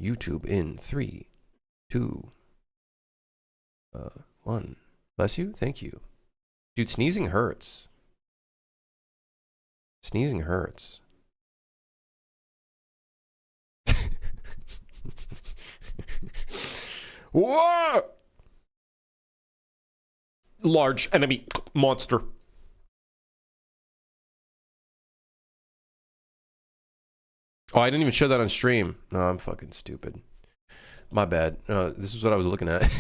YouTube in 3, 2, 1. Bless you. Thank you. Dude, sneezing hurts. Sneezing hurts. Whoa! Large enemy monster. Oh, I didn't even show that on stream. No, I'm fucking stupid. My bad. This is what I was looking at.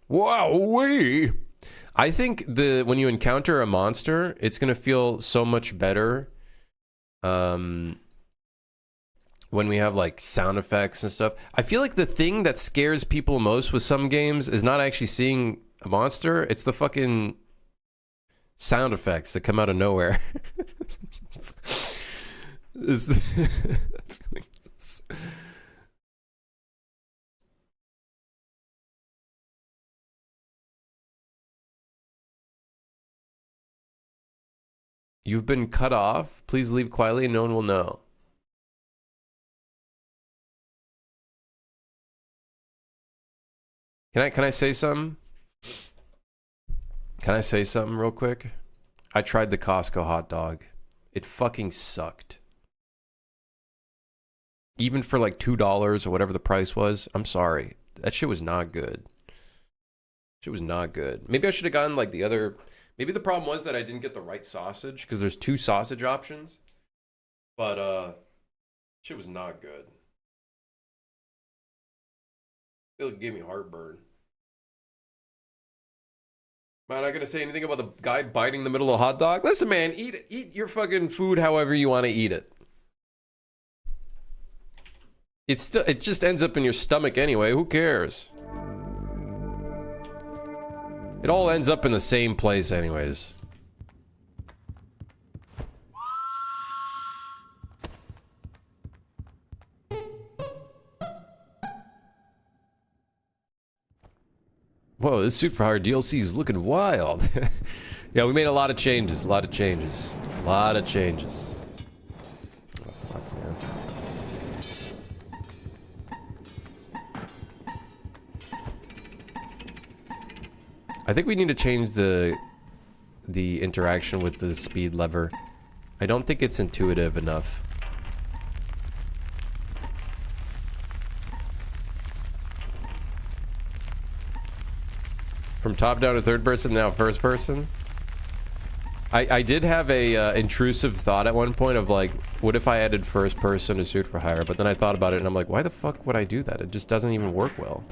Wow, I think when you encounter a monster, it's gonna feel so much better. When we have like sound effects and stuff. I feel like the thing that scares people most with some games is not actually seeing a monster. It's the fucking sound effects that come out of nowhere. You've been cut off. Please leave quietly and no one will know. Can I say something? Can I say something real quick? I tried the Costco hot dog. It fucking sucked. Even for like $2 or whatever the price was. I'm sorry. That shit was not good. Shit was not good. Maybe I should have gotten like the other... Maybe the problem was that I didn't get the right sausage, because there's 2 sausage options. But, shit was not good. I feel like it gave me heartburn. Man, I'm not gonna say anything about the guy biting the middle of a hot dog. Listen, man, eat your fucking food however you want to eat it. It just ends up in your stomach anyway. Who cares? It all ends up in the same place anyways. Whoa, this Suit for Hire DLC is looking wild. Yeah, we made a lot of changes. A lot of changes. A lot of changes. Oh, fuck, man. I think we need to change the interaction with the speed lever. I don't think it's intuitive enough. From top down to third person, now first person. I did have a intrusive thought at one point of like, what if I added first person to Suit for Hire? But then I thought about it and I'm like, why the fuck would I do that? It just doesn't even work well.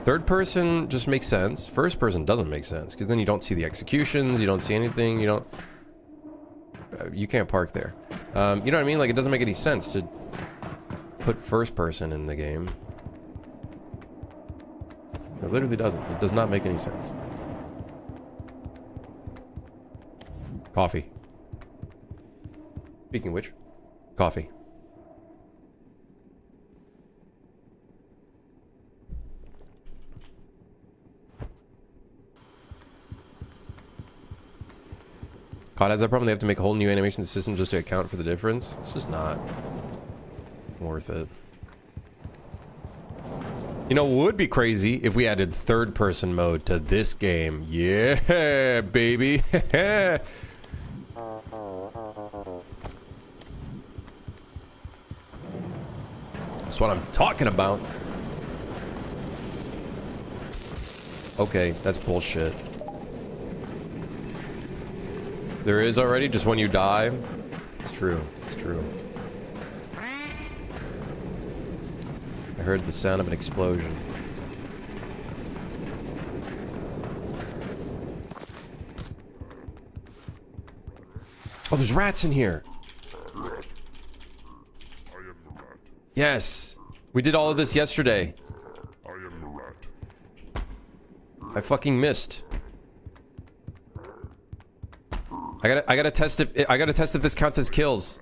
Third person just makes sense. First person doesn't make sense because then you don't see the executions, you don't see anything, you can't park there. You know what I mean? Like, it doesn't make any sense to put first person in the game. It literally doesn't. It does not make any sense. Coffee. Speaking of which, coffee. COD has that problem. They have to make a whole new animation system just to account for the difference. It's just not worth it. You know, it would be crazy if we added third-person mode to this game. Yeah, baby. That's what I'm talking about. Okay, that's bullshit. There is already, just when you die. It's true. It's true. I heard the sound of an explosion. Oh, there's rats in here. Yes. We did all of this yesterday. I fucking missed. I gotta test if this counts as kills.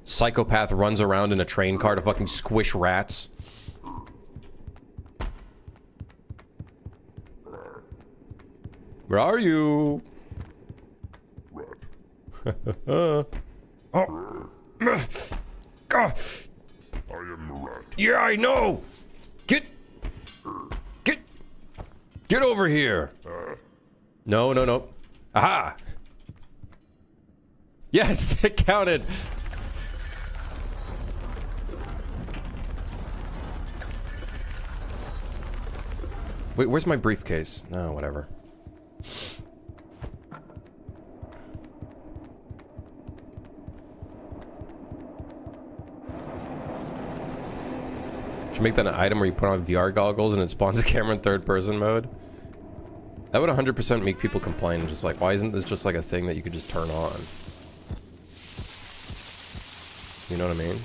Psychopath runs around in a train car to fucking squish rats. Where are you? Oh. God. I am the rat. Yeah, I know. Get over here. No, no, no. Aha. Yes, it counted. Wait, where's my briefcase? No, whatever. Should make that an item where you put on VR goggles and it spawns a camera in third person mode. That would 100% make people complain. Just like, why isn't this just like a thing that you could just turn on? You know what I mean?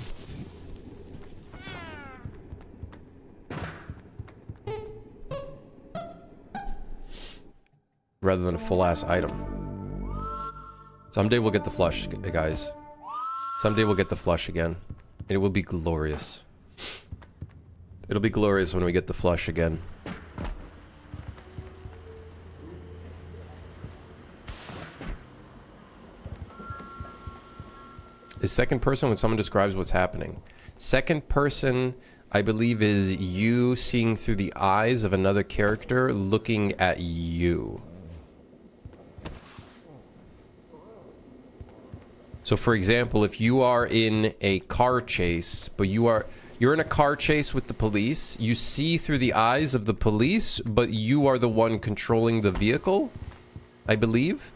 Rather than a full-ass item. Someday we'll get the flush, guys. Someday we'll get the flush again. And it will be glorious. It'll be glorious when we get the flush again. Is second person when someone describes what's happening? Second person, I believe, is you seeing through the eyes of another character looking at you. So for example, if you are in a car chase, but you're in a car chase with the police, you see through the eyes of the police, but you are the one controlling the vehicle, I believe.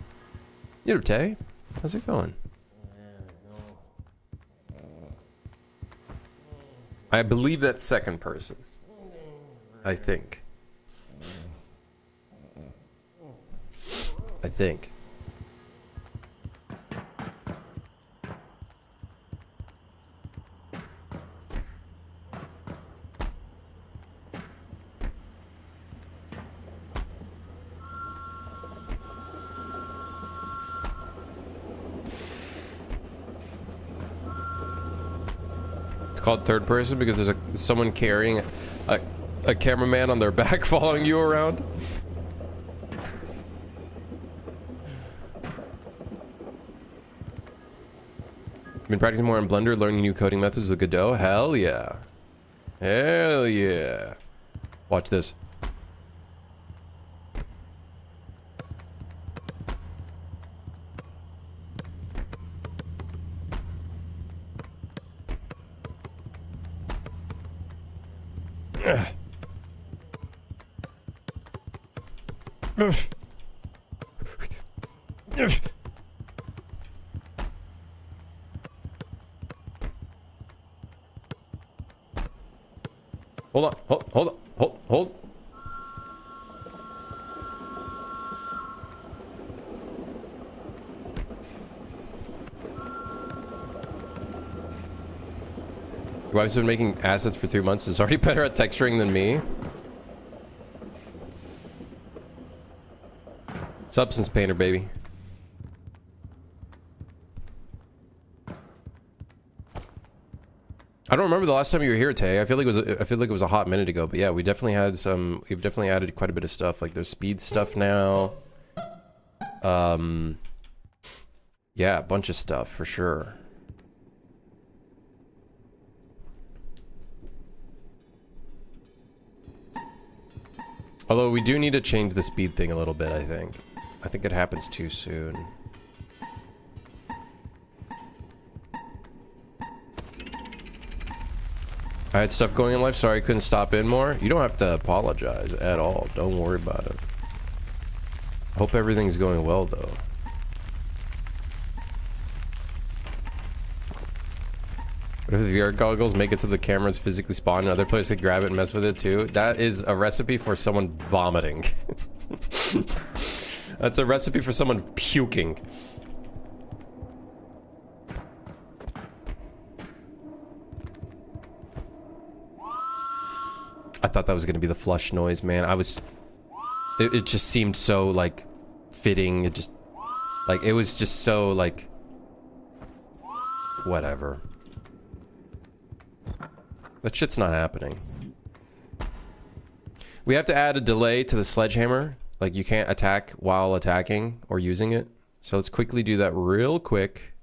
You know, Tay, how's it going? I believe that's second person. I think. Called third person because there's someone carrying a cameraman on their back following you around. Been practicing more on Blender, learning new coding methods with Godot. Hell yeah. Hell yeah. Watch this. Hold on, hold. Your wife's been making assets for 3 months. Is already better at texturing than me. Substance painter, baby. I don't remember the last time you were here, Tay. I feel like it was a hot minute ago. But yeah, we've definitely added quite a bit of stuff. Like there's speed stuff now. Yeah, a bunch of stuff for sure. Although we do need to change the speed thing a little bit, I think. I think it happens too soon. I had stuff going in life, sorry I couldn't stop in more. You don't have to apologize at all. Don't worry about it. I hope everything's going well, though. What if the VR goggles make it so the cameras physically spawn in other places to grab it and mess with it, too? That is a recipe for someone vomiting. That's a recipe for someone puking. I thought that was going to be the flush noise, man. It just seemed so, like, fitting. It was just so, like, whatever. That shit's not happening. We have to add a delay to the sledgehammer. Like you can't attack while attacking or using it. So let's quickly do that real quick.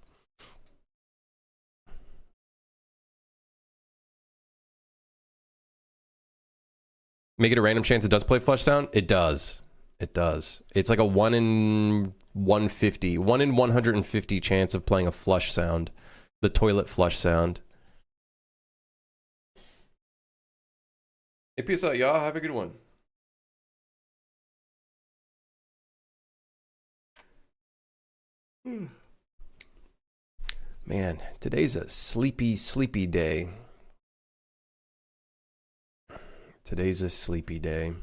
Make it a random chance it does play flush sound? It does. It does. It's like a 1 in 150, 1 in 150 chance of playing a flush sound. The toilet flush sound. Hey, peace out, y'all. Have a good one. Man, today's a sleepy, sleepy day. Today's a sleepy day.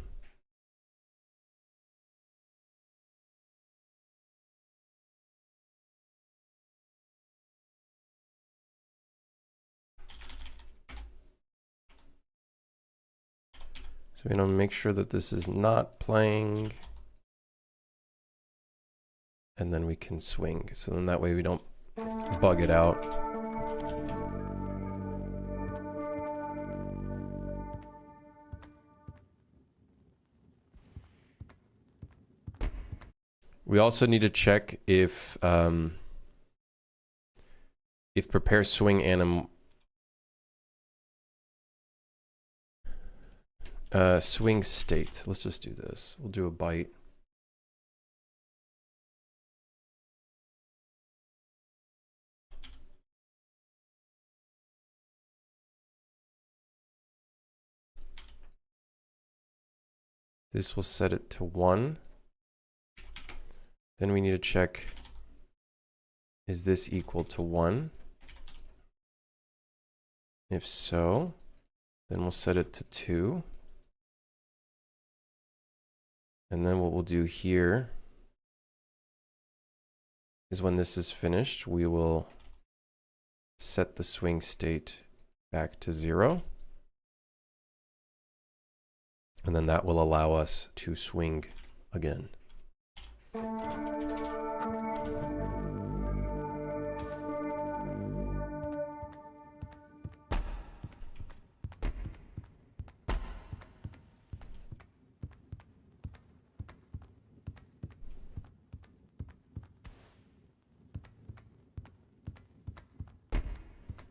So we're going to make sure that this is not playing. And then we can swing. So then that way we don't bug it out. We also need to check if prepare swing anim swing state. Let's just do this. We'll do a byte. This will set it to 1. Then we need to check, is this equal to 1? If so, then we'll set it to 2. And then what we'll do here is when this is finished, we will set the swing state back to 0. And then that will allow us to swing again. Got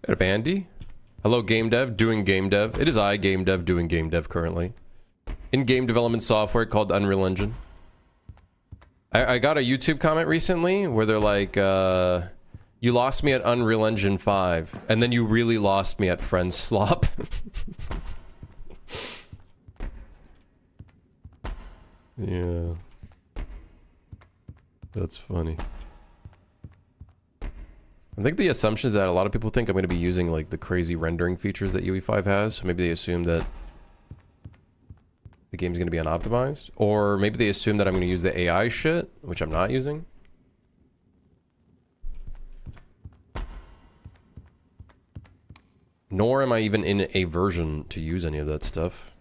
a bandy? Hello, game dev, doing game dev. It is I, game dev, doing game dev currently. In game development software called Unreal Engine. I got a YouTube comment recently where they're like, you lost me at Unreal Engine 5, and then you really lost me at Friends Slop. Yeah. That's funny. I think the assumption is that a lot of people think I'm going to be using like the crazy rendering features that UE5 has, so maybe they assume that the game's going to be unoptimized, or maybe they assume that I'm going to use the AI shit, which I'm not using. Nor am I even in a version to use any of that stuff.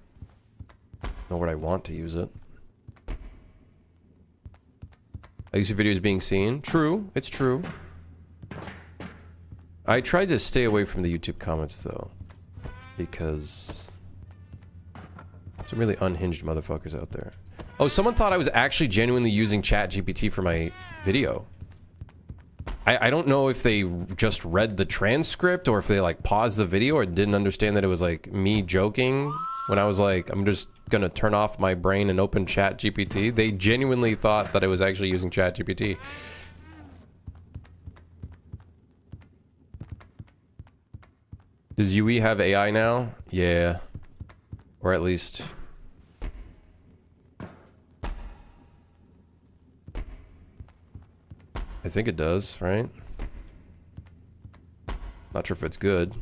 Nor would I want to use it. At least your video is being seen. True, it's true. I tried to stay away from the YouTube comments though, because some really unhinged motherfuckers out there. Oh, someone thought I was actually genuinely using ChatGPT for my video. I don't know if they just read the transcript or if they like paused the video or didn't understand that it was like me joking when I was like, I'm just gonna turn off my brain and open ChatGPT. They genuinely thought that I was actually using ChatGPT. Does UE have AI now? Yeah. Or at least... I think it does, right? Not sure if it's good.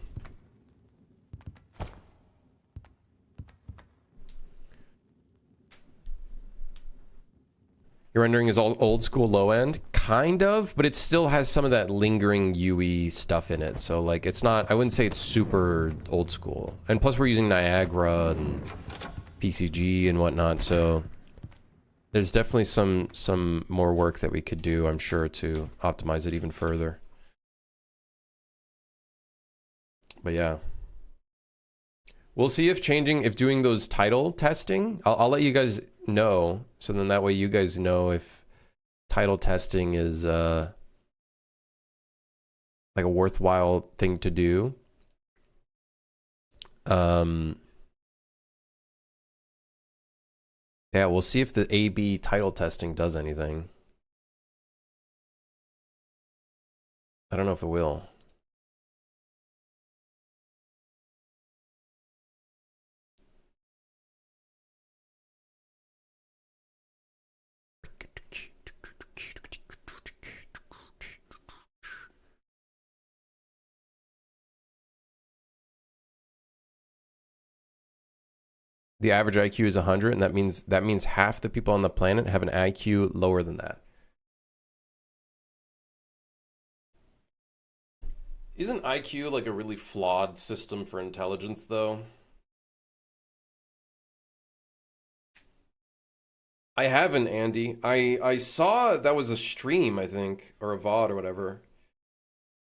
Your rendering is all old school low end? Kind of, but it still has some of that lingering UE stuff in it. So like it's not, I wouldn't say it's super old school. And plus we're using Niagara and PCG and whatnot, so there's definitely some more work that we could do, I'm sure, to optimize it even further. But yeah. We'll see if doing those title testing, I'll let you guys know, so then that way you guys know if title testing is like a worthwhile thing to do. Yeah, we'll see if the A/B title testing does anything. I don't know if it will. The average IQ is 100, and that means half the people on the planet have an IQ lower than that. Isn't IQ like a really flawed system for intelligence, though? I haven't, Andy. I saw that was a stream, I think, or a VOD or whatever.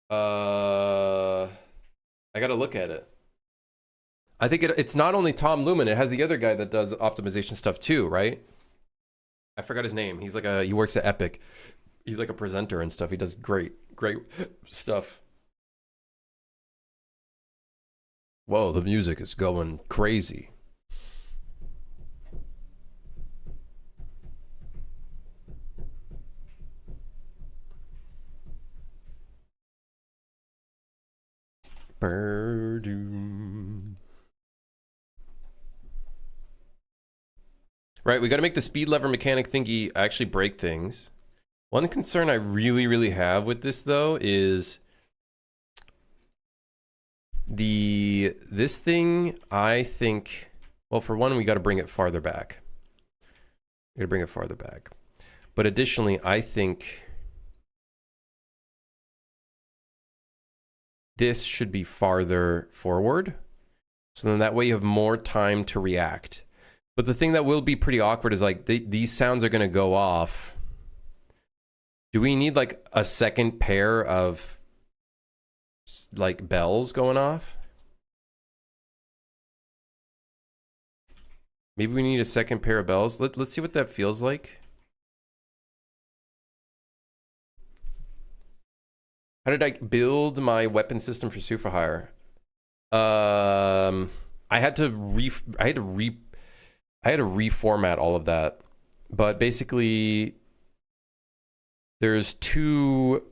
I gotta look at it. I think it's not only Tom Lumen, it has the other guy that does optimization stuff too, right? I forgot his name. He's like he works at Epic. He's like a presenter and stuff. He does great stuff. Whoa, the music is going crazy. Birdoom. Right, we got to make the speed lever mechanic thingy actually break things. One concern I really have with this, though, is this thing, I think, well, for one, we got to bring it farther back. We got to bring it farther back. But additionally, I think this should be farther forward. So then that way you have more time to react. But the thing that will be pretty awkward is like these sounds are going to go off. Do we need like a second pair of like bells going off? Maybe we need a second pair of bells. Let's see what that feels like. How did I build my weapon system for Superhire? I had to reformat all of that. But basically there's two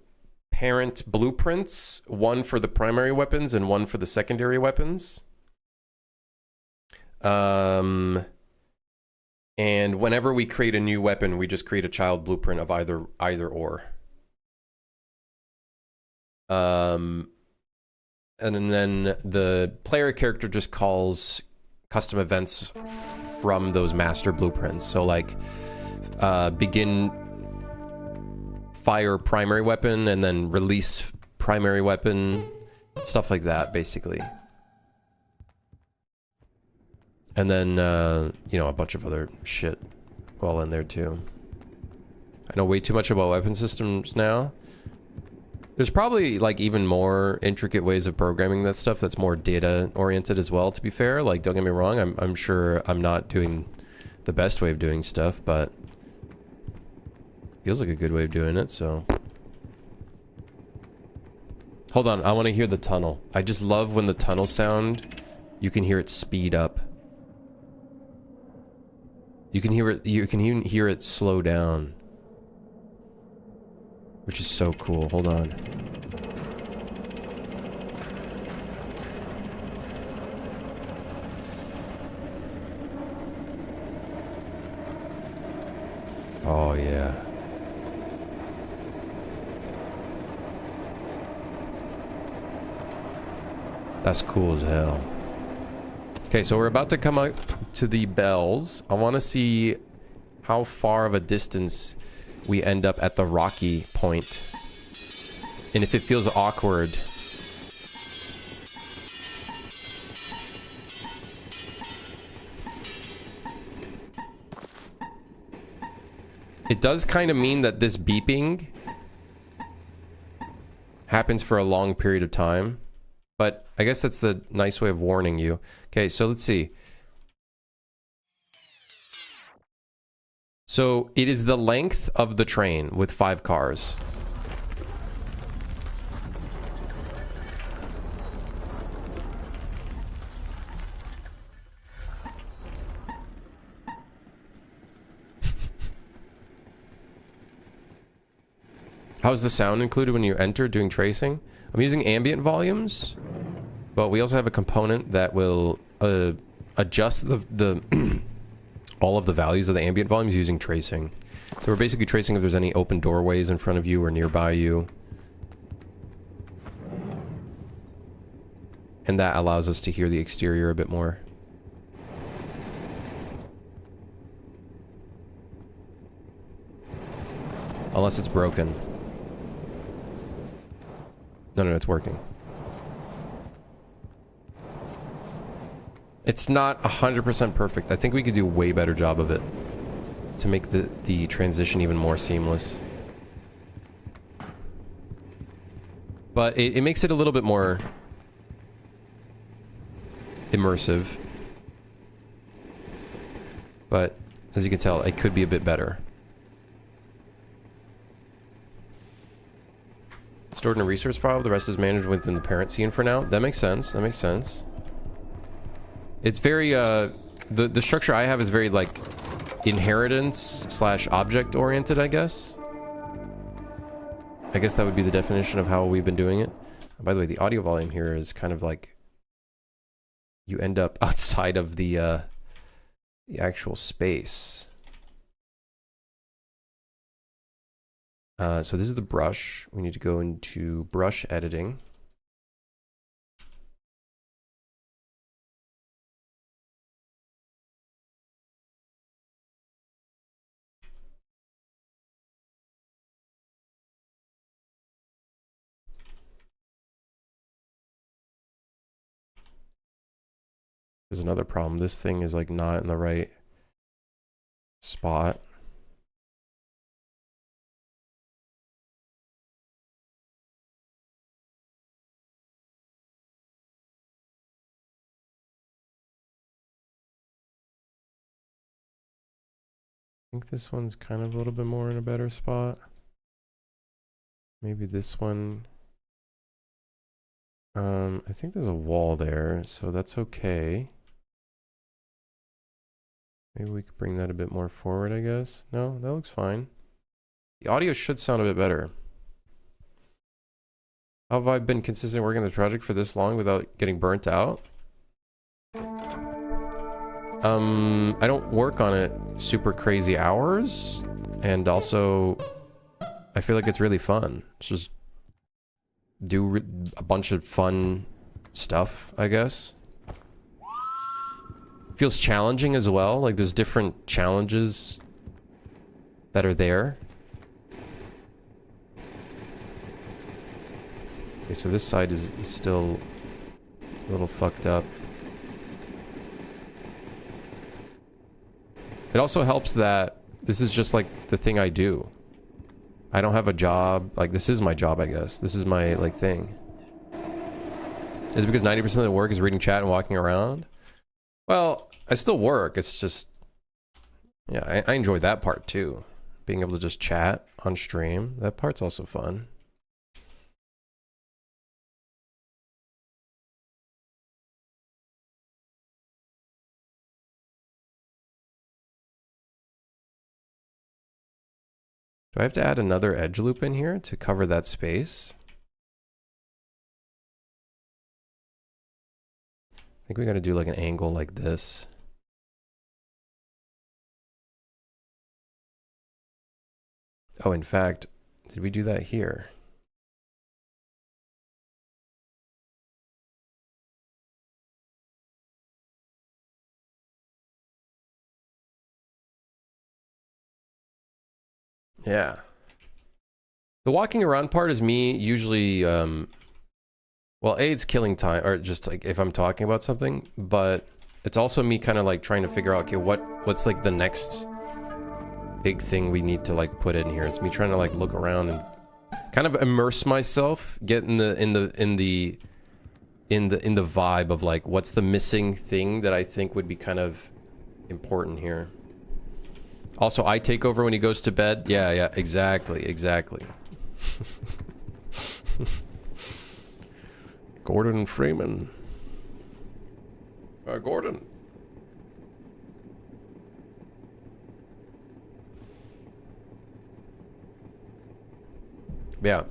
parent blueprints, one for the primary weapons and one for the secondary weapons. And whenever we create a new weapon, we just create a child blueprint of either or. And then the player character just calls custom events from those master blueprints. So like begin fire primary weapon and then release primary weapon, stuff like that, basically. And then, you know, a bunch of other shit all in there too. I know way too much about weapon systems now. There's probably like even more intricate ways of programming that stuff that's more data oriented as well, to be fair. Like, don't get me wrong, I'm sure I'm not doing the best way of doing stuff, but feels like a good way of doing it, so. Hold on, I want to hear the tunnel. I just love when the tunnel sound, you can hear it speed up. You can even hear it slow down. Which is so cool. Hold on. Oh, yeah. That's cool as hell. Okay, so we're about to come out to the bells. I want to see how far of a distance we end up at the rocky point. And if it feels awkward. It does kind of mean that this beeping happens for a long period of time. But I guess that's the nice way of warning you. Okay, so let's see. So it is the length of the train with 5 cars. How's the sound included when you enter doing tracing? I'm using ambient volumes, but we also have a component that will adjust the all of the values of the ambient volumes using tracing. So we're basically tracing if there's any open doorways in front of you or nearby you. And that allows us to hear the exterior a bit more. Unless it's broken. No, it's working. It's not 100% perfect. I think we could do a way better job of it to make the transition even more seamless. But it makes it a little bit more immersive. But as you can tell, it could be a bit better. Stored in a resource file, the rest is managed within the parent scene for now. That makes sense. That makes sense. It's very, the structure I have is very, like, inheritance / object oriented, I guess. I guess that would be the definition of how we've been doing it. By the way, the audio volume here is kind of like, you end up outside of the actual space. So this is the brush. We need to go into brush editing. There's another problem. This thing is like not in the right spot. I think this one's kind of a little bit more in a better spot. Maybe this one. I think there's a wall there, so that's okay. Maybe we could bring that a bit more forward, I guess. No, that looks fine. The audio should sound a bit better. How have I been consistent working on the project for this long without getting burnt out? I don't work on it super crazy hours, and also I feel like it's really fun. It's just do a bunch of fun stuff, I guess. Feels challenging as well. Like there's different challenges that are there. Okay, so this side is still a little fucked up. It also helps that this is just like the thing I do. I don't have a job. Like this is my job, I guess. This is my like thing. Is it because 90% of the work is reading chat and walking around? Well, I still work. It's just, yeah, I enjoy that part too. Being able to just chat on stream. That part's also fun. Do I have to add another edge loop in here to cover that space? I think we got to do like an angle like this. Oh, in fact, did we do that here? Yeah. The walking around part is me usually, well, A, it's killing time, or just like if I'm talking about something, but it's also me kind of like trying to figure out, okay, what's like the next big thing we need to like put in here. It's me trying to like look around and kind of immerse myself, get in the vibe of like what's the missing thing that I think would be kind of important here. Also, I take over when he goes to bed. Yeah, yeah, exactly, exactly. Gordon Freeman. Gordon. Yeah.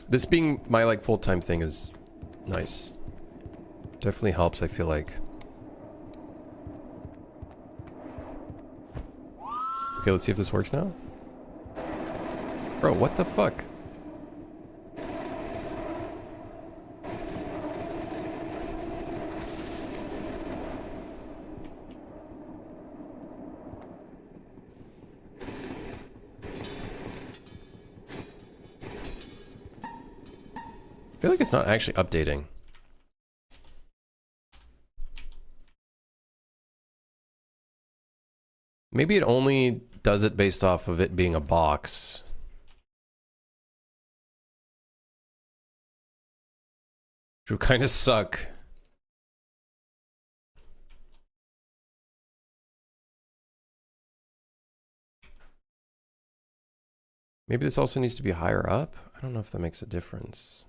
This being my, like, full-time thing is nice. Definitely helps, I feel like. Okay, let's see if this works now. Bro, what the fuck? I feel like it's not actually updating. Maybe it only does it based off of it being a box. Which would kind of suck. Maybe this also needs to be higher up? I don't know if that makes a difference.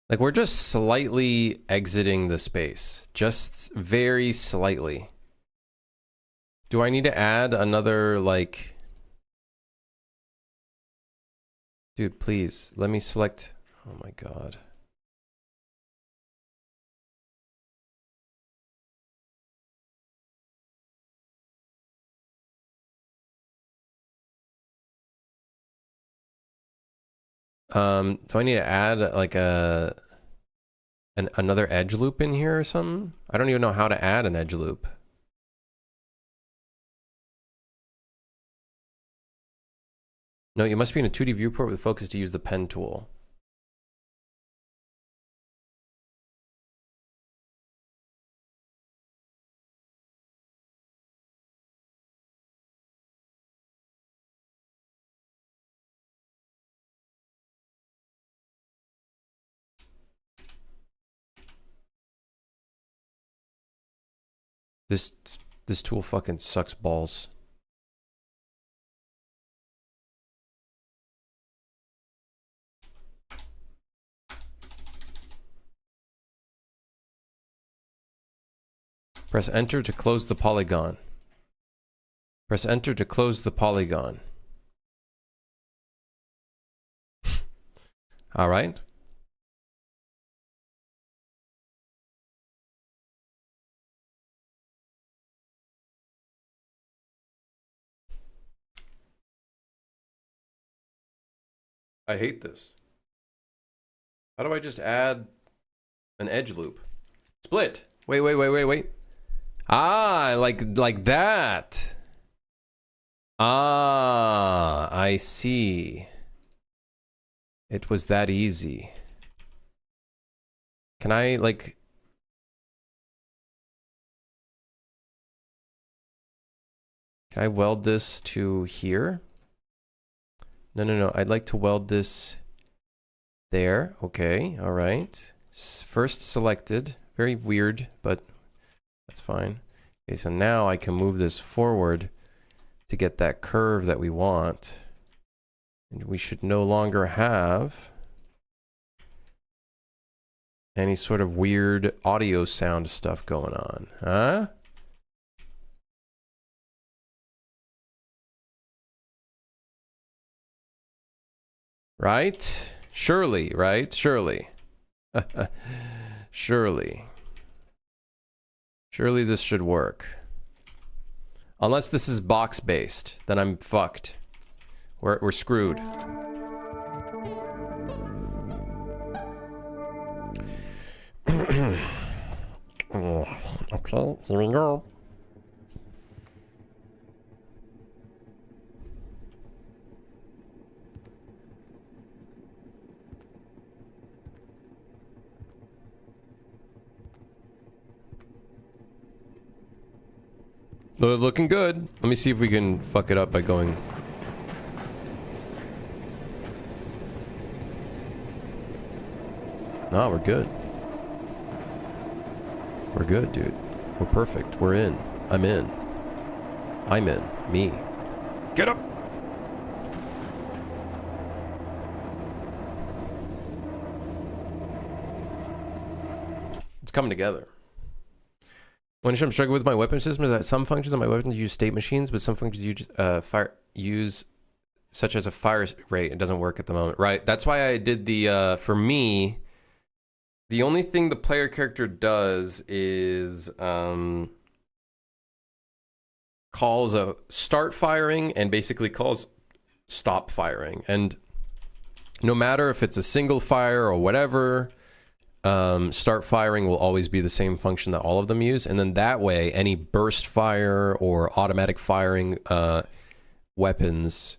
Like, we're just slightly exiting the space. Just very slightly. Do I need to add another, like... Dude, please, let me select... Oh my god. Do I need to add, like, another edge loop in here or something? I don't even know how to add an edge loop. No, you must be in a 2D viewport with focus to use the pen tool. This tool fucking sucks balls. Press enter to close the polygon. Press enter to close the polygon. All right. I hate this. How do I just add an edge loop? Split. Wait. Ah, like that. Ah, I see. It was that easy. Can I, like... Can I weld this to here? No. I'd like to weld this there. Okay, all right. First selected. Very weird, but that's fine. Okay, so now I can move this forward to get that curve that we want. And we should no longer have any sort of weird audio sound stuff going on. Huh? Right? Surely, right? Surely. Surely. Surely this should work. Unless this is box-based, then I'm fucked. We're screwed. Okay, here we go. Looking good. Let me see if we can fuck it up by going. No, we're good. We're good, dude. We're perfect. We're in. I'm in. I'm in. Me. Get up! It's coming together. When I'm struggling with my weapon system, is that some functions on my weapons use state machines, but some functions use such as a fire rate. It doesn't work at the moment. Right. That's why I did the, for me, the only thing the player character does is calls a start firing and basically calls stop firing. And no matter if it's a single fire or whatever, start firing will always be the same function that all of them use. And then that way, any burst fire or automatic firing weapons,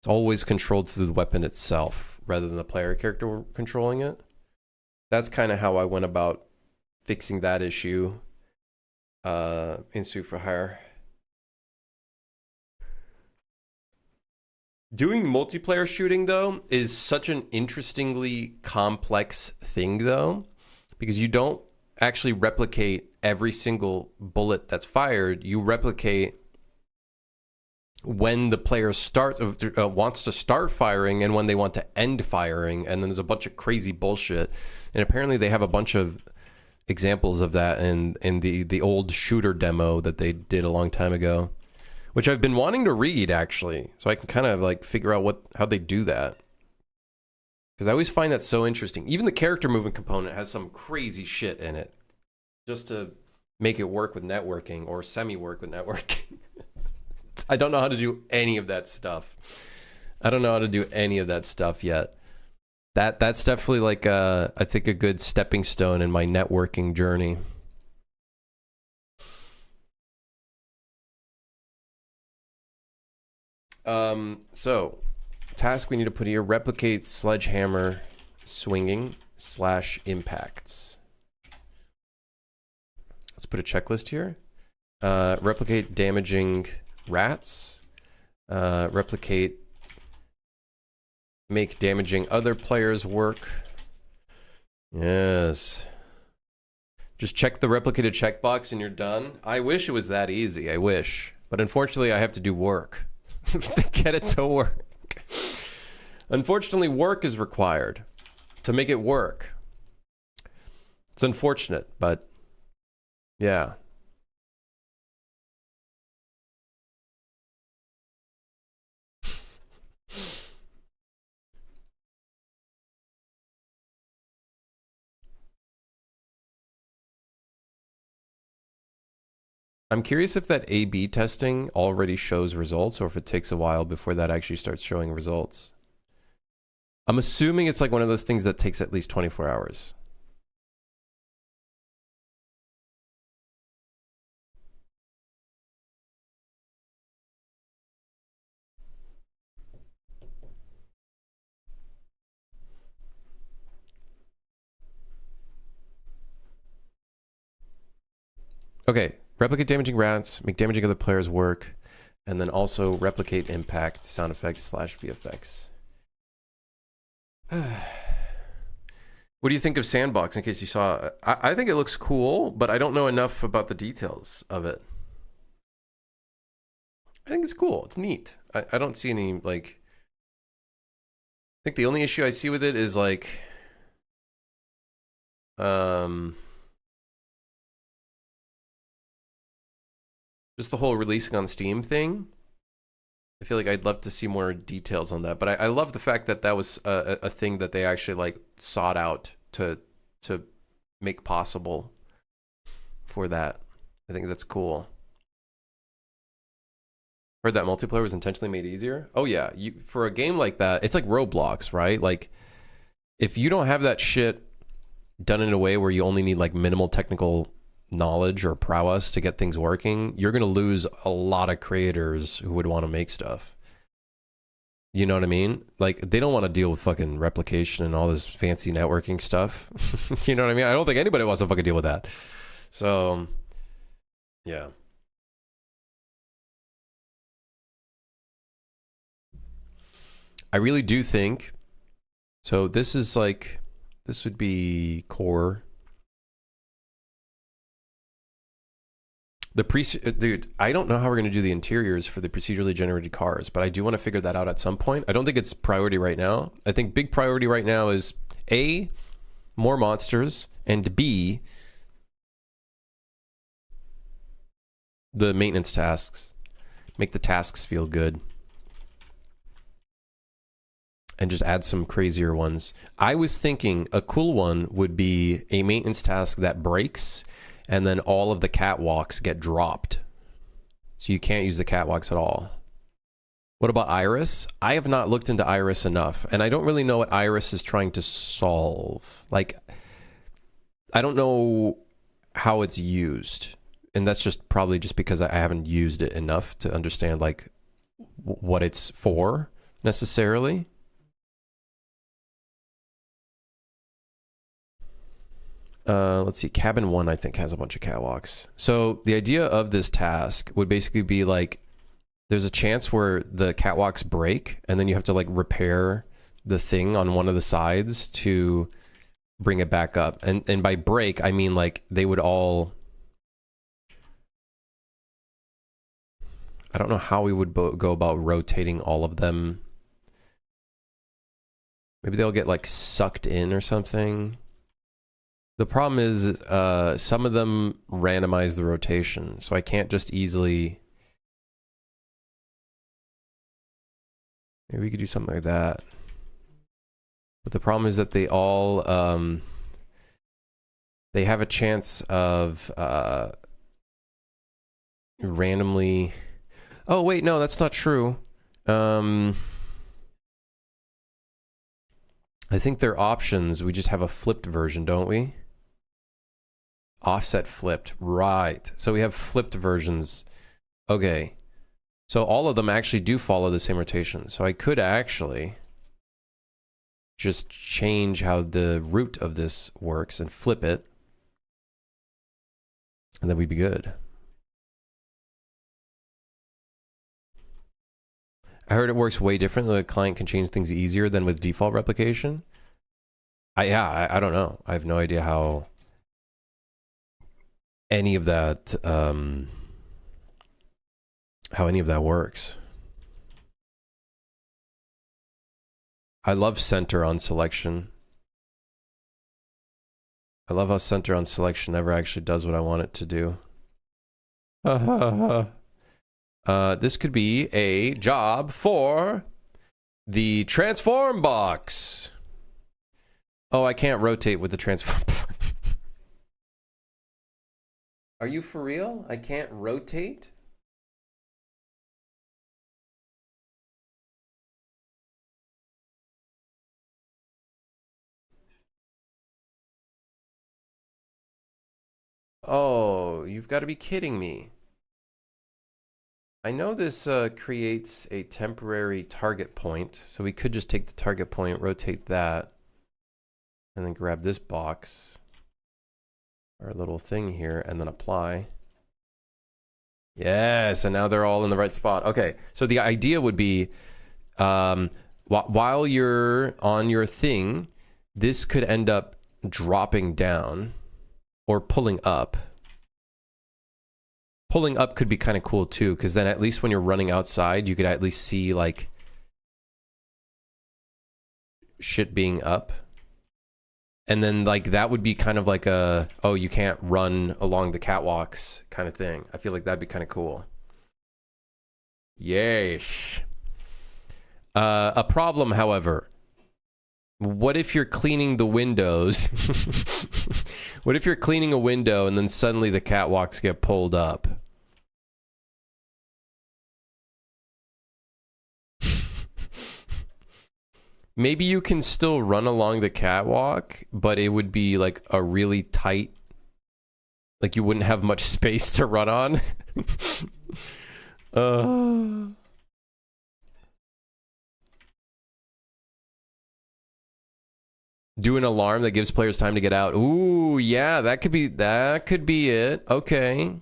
it's always controlled through the weapon itself rather than the player character controlling it. That's kind of how I went about fixing that issue in Suit for Hire. Doing multiplayer shooting, though, is such an interestingly complex thing, though, because you don't actually replicate every single bullet that's fired. You replicate when the player wants to start firing and when they want to end firing, and then there's a bunch of crazy bullshit. And apparently they have a bunch of examples of that in the old shooter demo that they did a long time ago, which I've been wanting to read, actually, so I can kind of like figure out how they do that. Because I always find that so interesting. Even the character movement component has some crazy shit in it just to make it work with networking or semi-work with networking. I don't know how to do any of that stuff. I don't know how to do any of that stuff yet. That's definitely like I think a good stepping stone in my networking journey. So task we need to put here: replicate sledgehammer swinging / impacts. Let's put a checklist here. Replicate damaging rats. Replicate make damaging other players work. Yes. Just check the replicated checkbox and you're done. I wish it was that easy. I wish. But unfortunately, I have to do work to get it to work. Unfortunately, work is required to make it work. It's unfortunate, but yeah. I'm curious if that A/B testing already shows results or if it takes a while before that actually starts showing results. I'm assuming it's like one of those things that takes at least 24 hours. Okay. Replicate damaging rats, make damaging other players work, and then also replicate impact, sound effects / VFX. What do you think of Sandbox, in case you saw it? I think it looks cool, but I don't know enough about the details of it. I think it's cool. It's neat. I don't see any, like... I think the only issue I see with it is, like... just the whole releasing on Steam thing. I feel like I'd love to see more details on that. But I love the fact that that was a thing that they actually like sought out to make possible for that. I think that's cool. Heard that multiplayer was intentionally made easier. Oh yeah, for a game like that, it's like Roblox, right? Like if you don't have that shit done in a way where you only need like minimal technical knowledge or prowess to get things working, you're going to lose a lot of creators who would want to make stuff. You know what I mean? Like, they don't want to deal with fucking replication and all this fancy networking stuff. You know what I mean? I don't think anybody wants to fucking deal with that. So, yeah. I really do think, so this is like This would be core. Dude, I don't know how we're going to do the interiors for the procedurally generated cars, but I do want to figure that out at some point. I don't think it's priority right now. I think big priority right now is A, more monsters, and B, the maintenance tasks. Make the tasks feel good. And just add some crazier ones. I was thinking a cool one would be a maintenance task that breaks, and then all of the catwalks get dropped. So you can't use the catwalks at all. What about Iris? I have not looked into Iris enough, and I don't really know what Iris is trying to solve. Like, I don't know how it's used. And that's just probably just because I haven't used it enough to understand, like, what it's for, necessarily. Let's see, cabin 1 I think has a bunch of catwalks. So the idea of this task would basically be like, there's a chance where the catwalks break, and then you have to like repair the thing on one of the sides to bring it back up. And by break, I mean like they would all... I don't know how we would go about rotating all of them. Maybe they'll get like sucked in or something. The problem is some of them randomize the rotation, so I can't just easily... Maybe we could do something like that. But the problem is that they all... they have a chance of randomly... Oh, wait, no, that's not true. I think they're options. We just have a flipped version, don't we? Offset flipped, right. So we have flipped versions. Okay. So all of them actually do follow the same rotation. So I could actually just change how the root of this works and flip it. And then we'd be good. I heard it works way different. The client can change things easier than with default replication. I don't know. I have no idea how any of that works. I love center on selection. I love how center on selection never actually does what I want it to do. This could be a job for the transform box. Oh, I can't rotate with the transform box. Are you for real? I can't rotate? Oh, you've got to be kidding me. I know this creates a temporary target point, so we could just take the target point, rotate that, and then grab this box, our little thing here, and then apply. Yes, and now they're all in the right spot. Okay, so the idea would be, while you're on your thing, this could end up dropping down or pulling up. Pulling up could be kind of cool too, because then at least when you're running outside, you could at least see like shit being up. And then like that would be kind of like a, oh, you can't run along the catwalks kind of thing. I feel like that'd be kind of cool. Yes. A problem, however. What if you're cleaning the windows? What if you're cleaning a window and then suddenly the catwalks get pulled up? Maybe you can still run along the catwalk, but it would be like a really tight, like you wouldn't have much space to run on. Do an alarm that gives players time to get out. Ooh, yeah, that could be it. Okay.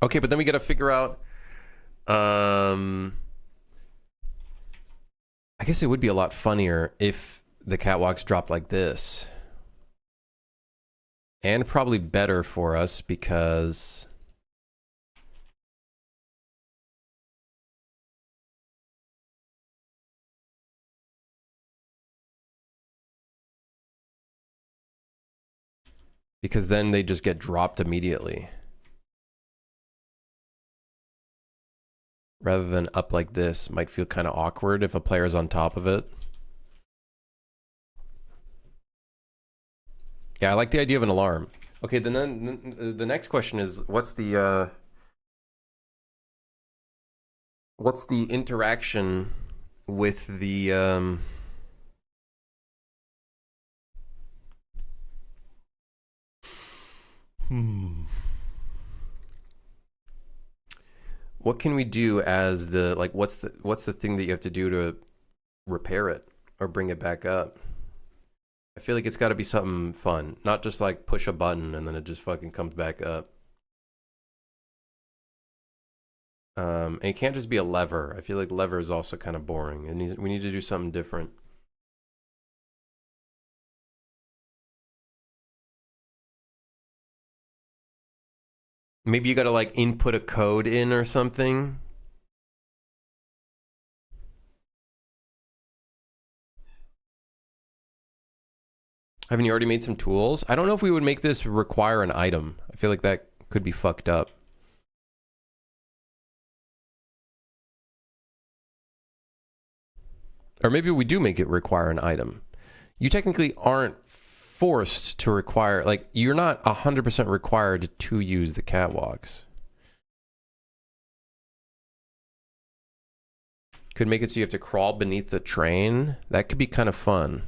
Okay, but then we got to figure out I guess it would be a lot funnier if the catwalks drop like this. And probably better for us because then they just get dropped immediately. Rather than up like this, might feel kind of awkward if a player's on top of it. Yeah, I like the idea of an alarm. Okay, then the next question is, what's the interaction with the What can we do as the, like, what's the thing that you have to do to repair it or bring it back up? I feel like it's got to be something fun, not just like push a button and then it just fucking comes back up. And it can't just be a lever. I feel like lever is also kind of boring. We need to do something different. Maybe you got to like input a code in or something. Haven't you already made some tools? I don't know if we would make this require an item. I feel like that could be fucked up. Or maybe we do make it require an item. You technically aren't forced to require, like, you're not 100% required to use the catwalks. Could make it so you have to crawl beneath the train. That could be kind of fun.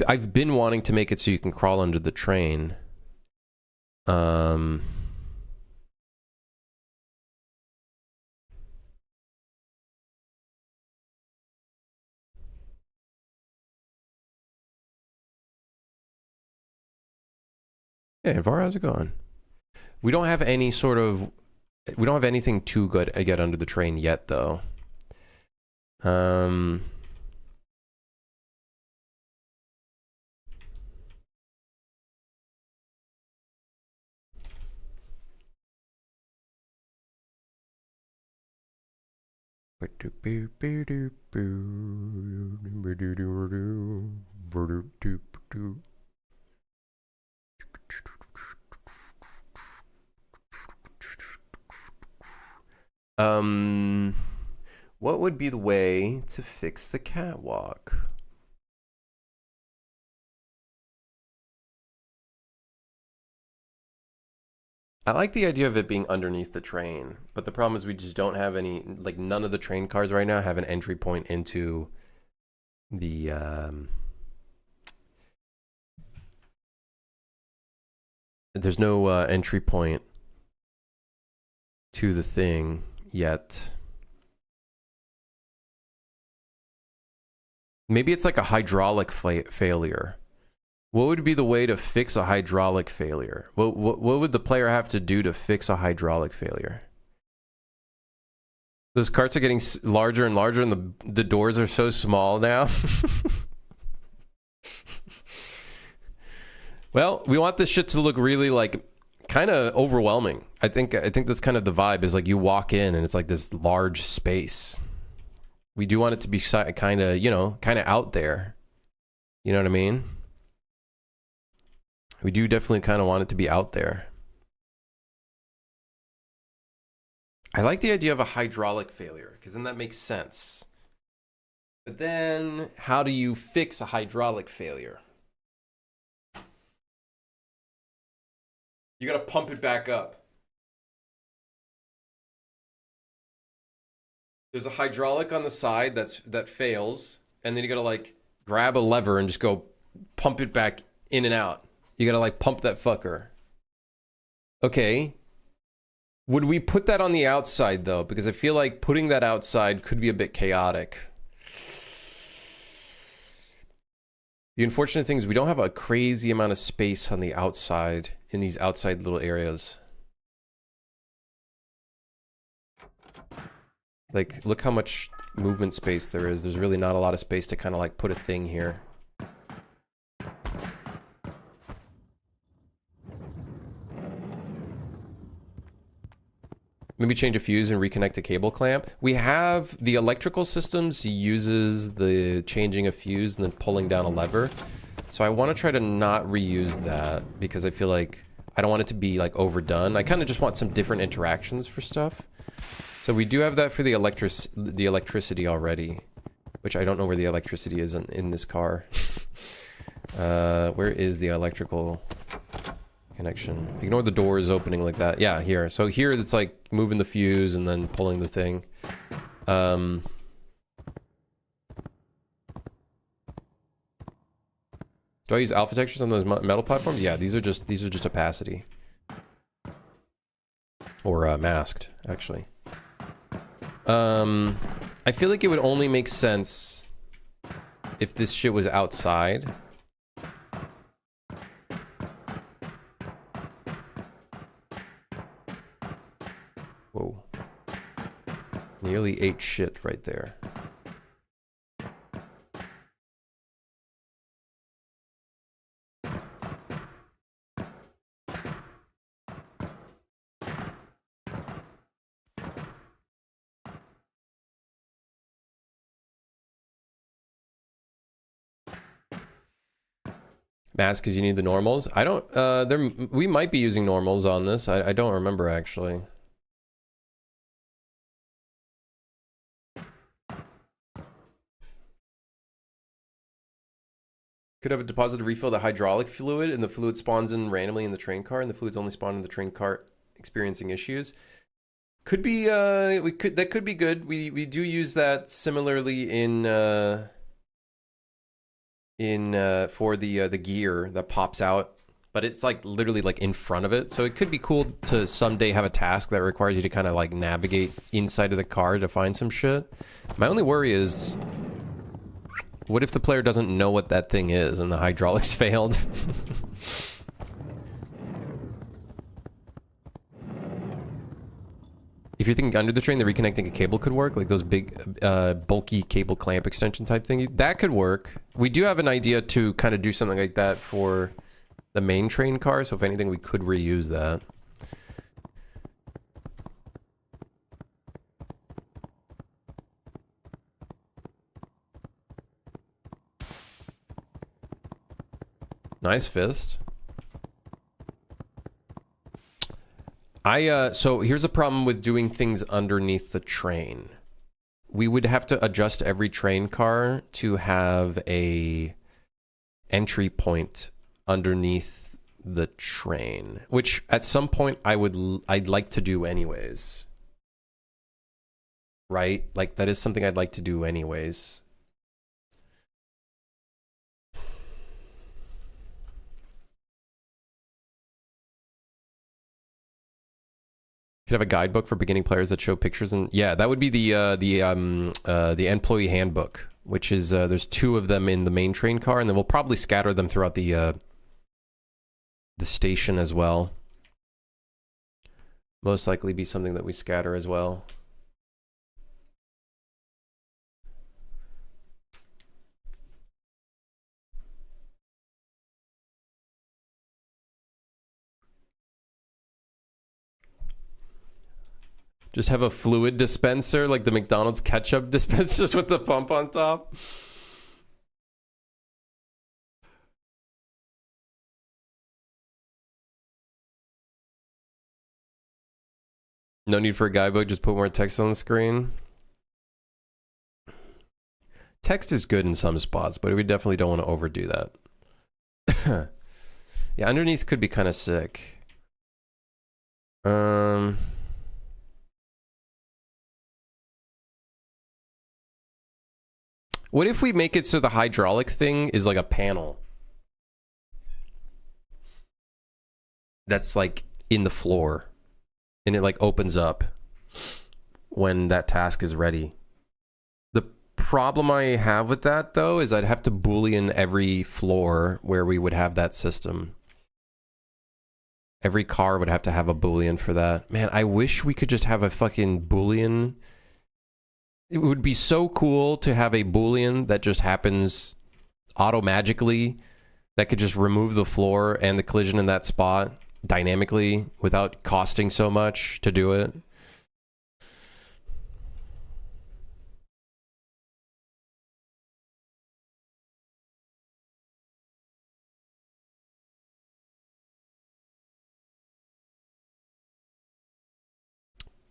I've been wanting to make it so you can crawl under the train. Hey, Var, how's it going? We don't have any sort of... We don't have anything too good to get under the train yet, though. What would be the way to fix the catwalk? I like the idea of it being underneath the train, but the problem is we just don't have any, like, none of the train cars right now have an entry point into the, there's no entry point to the thing yet. Maybe it's like a hydraulic failure. What would be the way to fix a hydraulic failure? What would the player have to do to fix a hydraulic failure? Those carts are getting larger and larger and the doors are so small now. Well, we want this shit to look really, like, kind of overwhelming. I think that's kind of the vibe, is like you walk in and it's like this large space. We do want it to be kind of, you know, kind of out there. You know what I mean? We do definitely kind of want it to be out there. I like the idea of a hydraulic failure, because then that makes sense. But then, how do you fix a hydraulic failure? You gotta pump it back up. There's a hydraulic on the side that fails, and then you gotta, like, grab a lever and just go pump it back in and out. You gotta, like, pump that fucker. Okay. Would we put that on the outside, though? Because I feel like putting that outside could be a bit chaotic. The unfortunate thing is we don't have a crazy amount of space on the outside, in these outside little areas. Like, look how much movement space there is. There's really not a lot of space to kind of like put a thing here. Maybe change a fuse and reconnect a cable clamp. We have the electrical systems uses the changing a fuse and then pulling down a lever. So I want to try to not reuse that because I feel like I don't want it to be like overdone. I kind of just want some different interactions for stuff. So we do have that for the electricity already, which I don't know where the electricity is in this car. Where is the electrical connection? Ignore the doors opening like that. Yeah, here. So here it's like moving the fuse and then pulling the thing. Do I use alpha textures on those metal platforms? Yeah, these are just opacity. Or masked, actually. I feel like it would only make sense if this shit was outside. Whoa. Nearly ate shit right there. Mask because you need the normals. I don't, we might be using normals on this. I don't remember actually. Could have a deposit to refill the hydraulic fluid and the fluid spawns in randomly in the train car and the fluids only spawn in the train cart experiencing issues. Could be, that could be good. We do use that similarly in for the gear that pops out, but it's like literally like in front of it. So it could be cool to someday have a task that requires you to kind of like navigate inside of the car to find some shit. My only worry is, what if the player doesn't know what that thing is and the hydraulics failed? If you're thinking under the train, the reconnecting a cable could work, like those big, bulky cable clamp extension type thingy. That could work. We do have an idea to kind of do something like that for the main train car, so if anything, we could reuse that. Nice fist. So here's a problem with doing things underneath the train. We would have to adjust every train car to have a entry point underneath the train, which at some point I'd like to do anyways. Right? Like that is something I'd like to do anyways. Could have a guidebook for beginning players that show pictures, and yeah, that would be the employee handbook, which is there's 2 of them in the main train car, and then we'll probably scatter them throughout the station as well. Most likely be something that we scatter as well. Just have a fluid dispenser, like the McDonald's ketchup dispensers with the pump on top. No need for a guidebook, just put more text on the screen. Text is good in some spots, but we definitely don't want to overdo that. Yeah, underneath could be kind of sick. What if we make it so the hydraulic thing is like a panel? That's like in the floor. And it like opens up when that task is ready. The problem I have with that though is I'd have to Boolean every floor where we would have that system. Every car would have to have a Boolean for that. Man, I wish we could just have a fucking Boolean It would be so cool to have a Boolean that just happens auto-magically that could just remove the floor and the collision in that spot dynamically without costing so much to do it.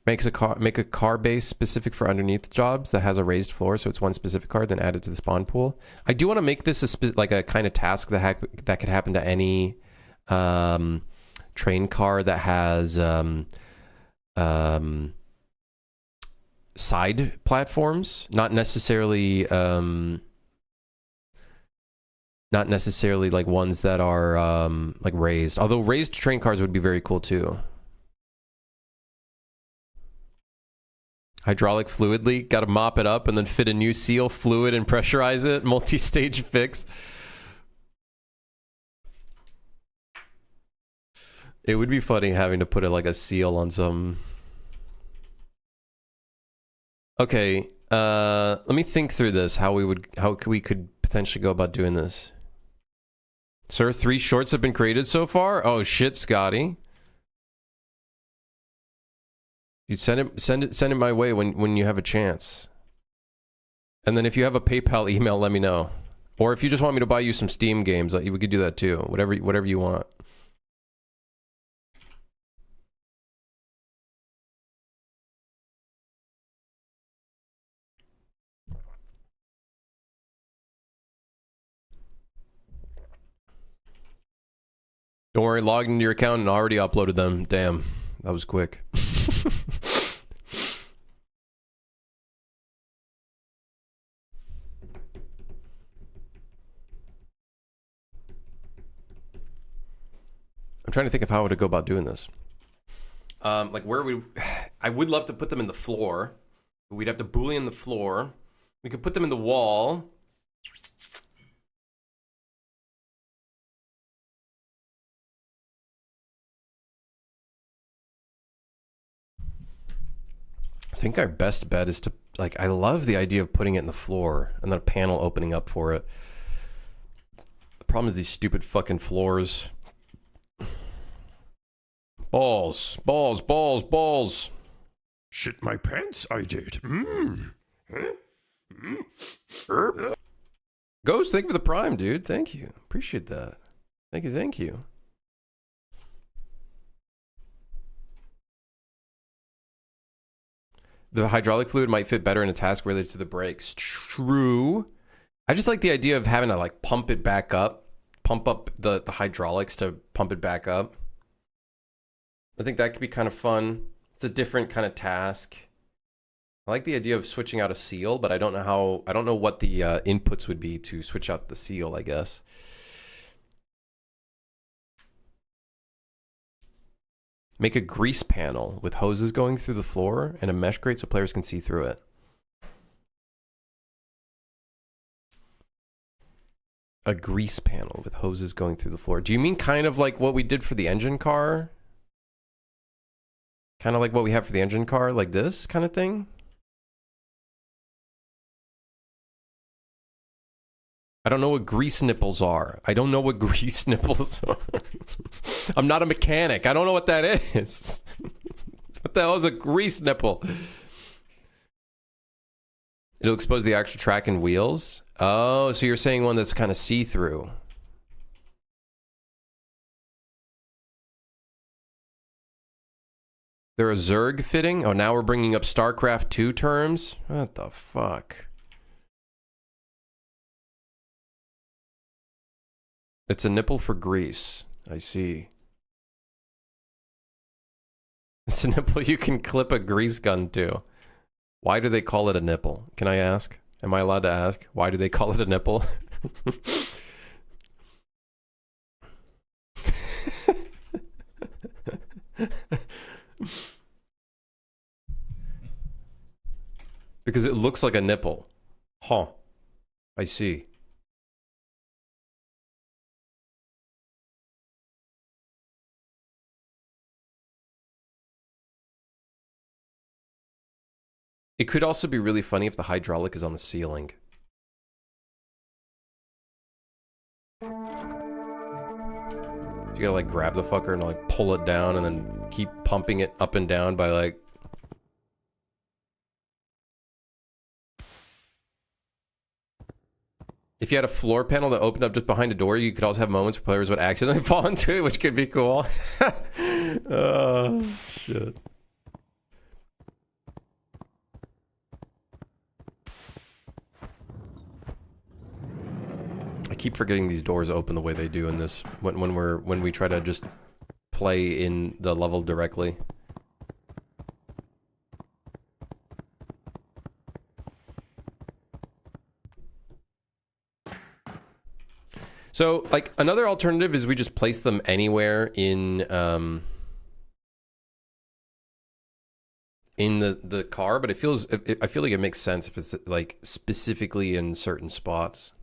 Make a car base specific for underneath jobs that has a raised floor, so it's one specific car, then add it to the spawn pool. I do want to make this like a kind of task that could happen to any train car that has side platforms, not necessarily like ones that are like raised. Although raised train cars would be very cool too. Hydraulic fluid leak, got to mop it up and then fit a new seal fluid and pressurize it. Multi-stage fix. It would be funny having to put like a seal on some. Okay, let me think through this. How we could potentially go about doing this. Sir, 3 shorts have been created so far. Oh shit, Scotty. You send it my way when you have a chance. And then if you have a PayPal email, let me know. Or if you just want me to buy you some Steam games, we could do that too. Whatever you want. Don't worry, logged into your account and already uploaded them. Damn, that was quick. I'm trying to think of how to go about doing this. Like I would love to put them in the floor. But we'd have to Boolean the floor. We could put them in the wall. I think our best bet is to, like, I love the idea of putting it in the floor and then a panel opening up for it. The problem is these stupid fucking floors. Balls, balls, balls, balls. Shit my pants, I did. Ghost, thank you for the prime, dude. Thank you. Appreciate that. Thank you, thank you. The hydraulic fluid might fit better in a task related to the brakes. True. I just like the idea of having to like pump it back up. Pump up the hydraulics to pump it back up. I think that could be kind of fun. It's a different kind of task. I like the idea of switching out a seal, but I don't know what the inputs would be to switch out the seal, I guess. Make a grease panel with hoses going through the floor and a mesh grate so players can see through it. A grease panel with hoses going through the floor. Do you mean kind of like what we did for the engine car? Kind of like what we have for the engine car, like this kind of thing? I don't know what grease nipples are. I don't know what grease nipples are. I'm not a mechanic. I don't know what that is. What the hell is a grease nipple? It'll expose the actual track and wheels. Oh, so you're saying one that's kind of see-through. They're a Zerg fitting? Oh, now we're bringing up StarCraft 2 terms? What the fuck? It's a nipple for grease. I see. It's a nipple you can clip a grease gun to. Why do they call it a nipple? Can I ask? Am I allowed to ask? Why do they call it a nipple? Because it looks like a nipple. Huh. I see. It could also be really funny if the hydraulic is on the ceiling. You gotta like grab the fucker and like pull it down and then keep pumping it up and down by like... If you had a floor panel that opened up just behind a door, you could also have moments where players would accidentally fall into it, which could be cool. Oh, shit. I keep forgetting these doors open the way they do in this when we try to just play in the level directly. So, like, another alternative is we just place them anywhere in the car, but I feel like it makes sense if it's like specifically in certain spots.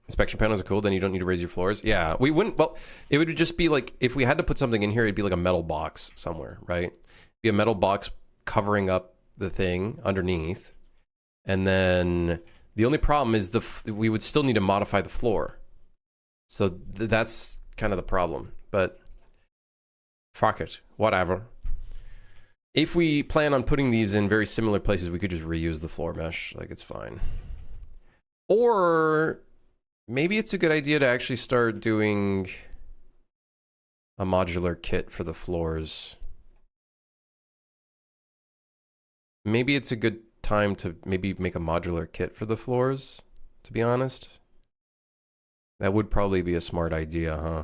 Inspection panels are cool, then you don't need to raise your floors. Yeah, we wouldn't, well, it would just be like, if we had to put something in here, it'd be like a metal box somewhere, right? Be a metal box covering up the thing underneath, and then the only problem is we would still need to modify the floor. So that's kind of the problem, but fuck it, whatever. If we plan on putting these in very similar places, we could just reuse the floor mesh, like it's fine. Or maybe it's a good idea to actually start doing a modular kit for the floors. Maybe it's a good time to maybe make a modular kit for the floors, to be honest. That would probably be a smart idea, huh?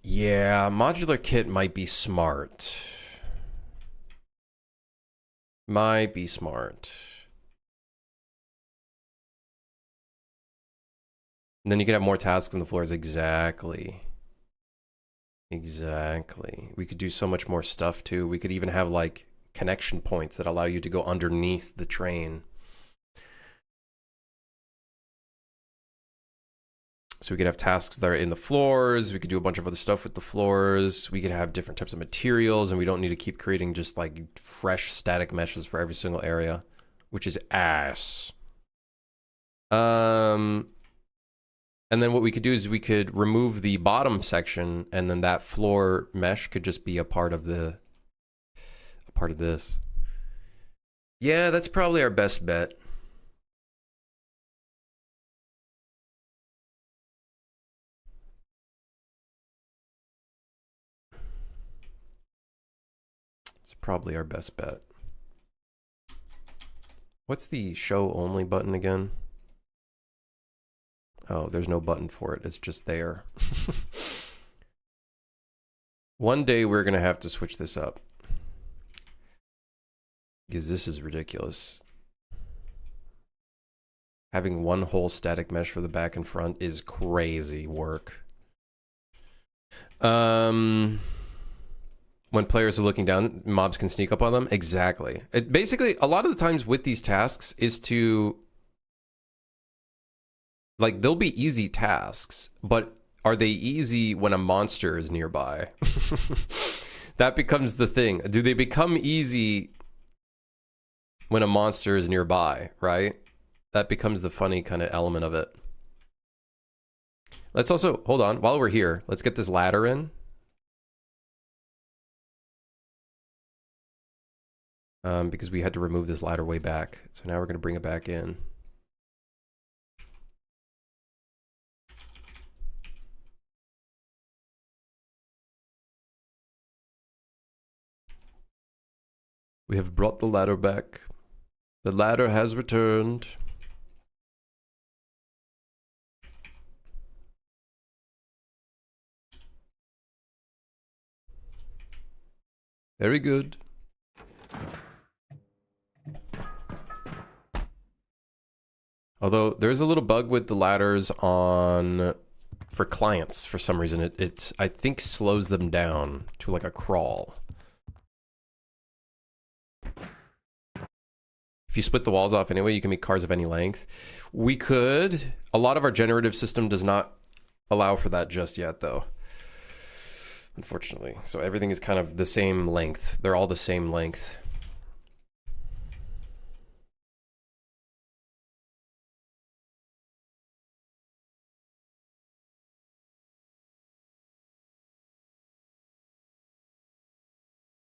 Yeah, modular kit might be smart. Might be smart. And then you could have more tasks on the floors. Exactly. Exactly. We could do so much more stuff too. We could even have like connection points that allow you to go underneath the train. So we could have tasks that are in the floors. We could do a bunch of other stuff with the floors. We could have different types of materials, and we don't need to keep creating just like fresh static meshes for every single area, which is ass. And then what we could do is we could remove the bottom section, and then that floor mesh could just be a part of this. Yeah, that's probably our best bet. Probably our best bet. What's the show only button again? Oh, there's no button for it. It's just there. One day we're going to have to switch this up, because this is ridiculous. Having one whole static mesh for the back and front is crazy work. When players are looking down, mobs can sneak up on them. Exactly. It basically, a lot of the times with these tasks is to, like, they'll be easy tasks, but are they easy when a monster is nearby? That becomes the thing. Do they become easy when a monster is nearby, right? That becomes the funny kind of element of it. Let's also, hold on, while we're here, let's get this ladder in. Because we had to remove this ladder way back. So now we're going to bring it back in. We have brought the ladder back. The ladder has returned. Very good. Although there's a little bug with the ladders on for clients, for some reason, it I think slows them down to like a crawl. If you split the walls off anyway, you can make cars of any length. We could. A lot of our generative system does not allow for that just yet, though. Unfortunately. So everything is kind of the same length. They're all the same length.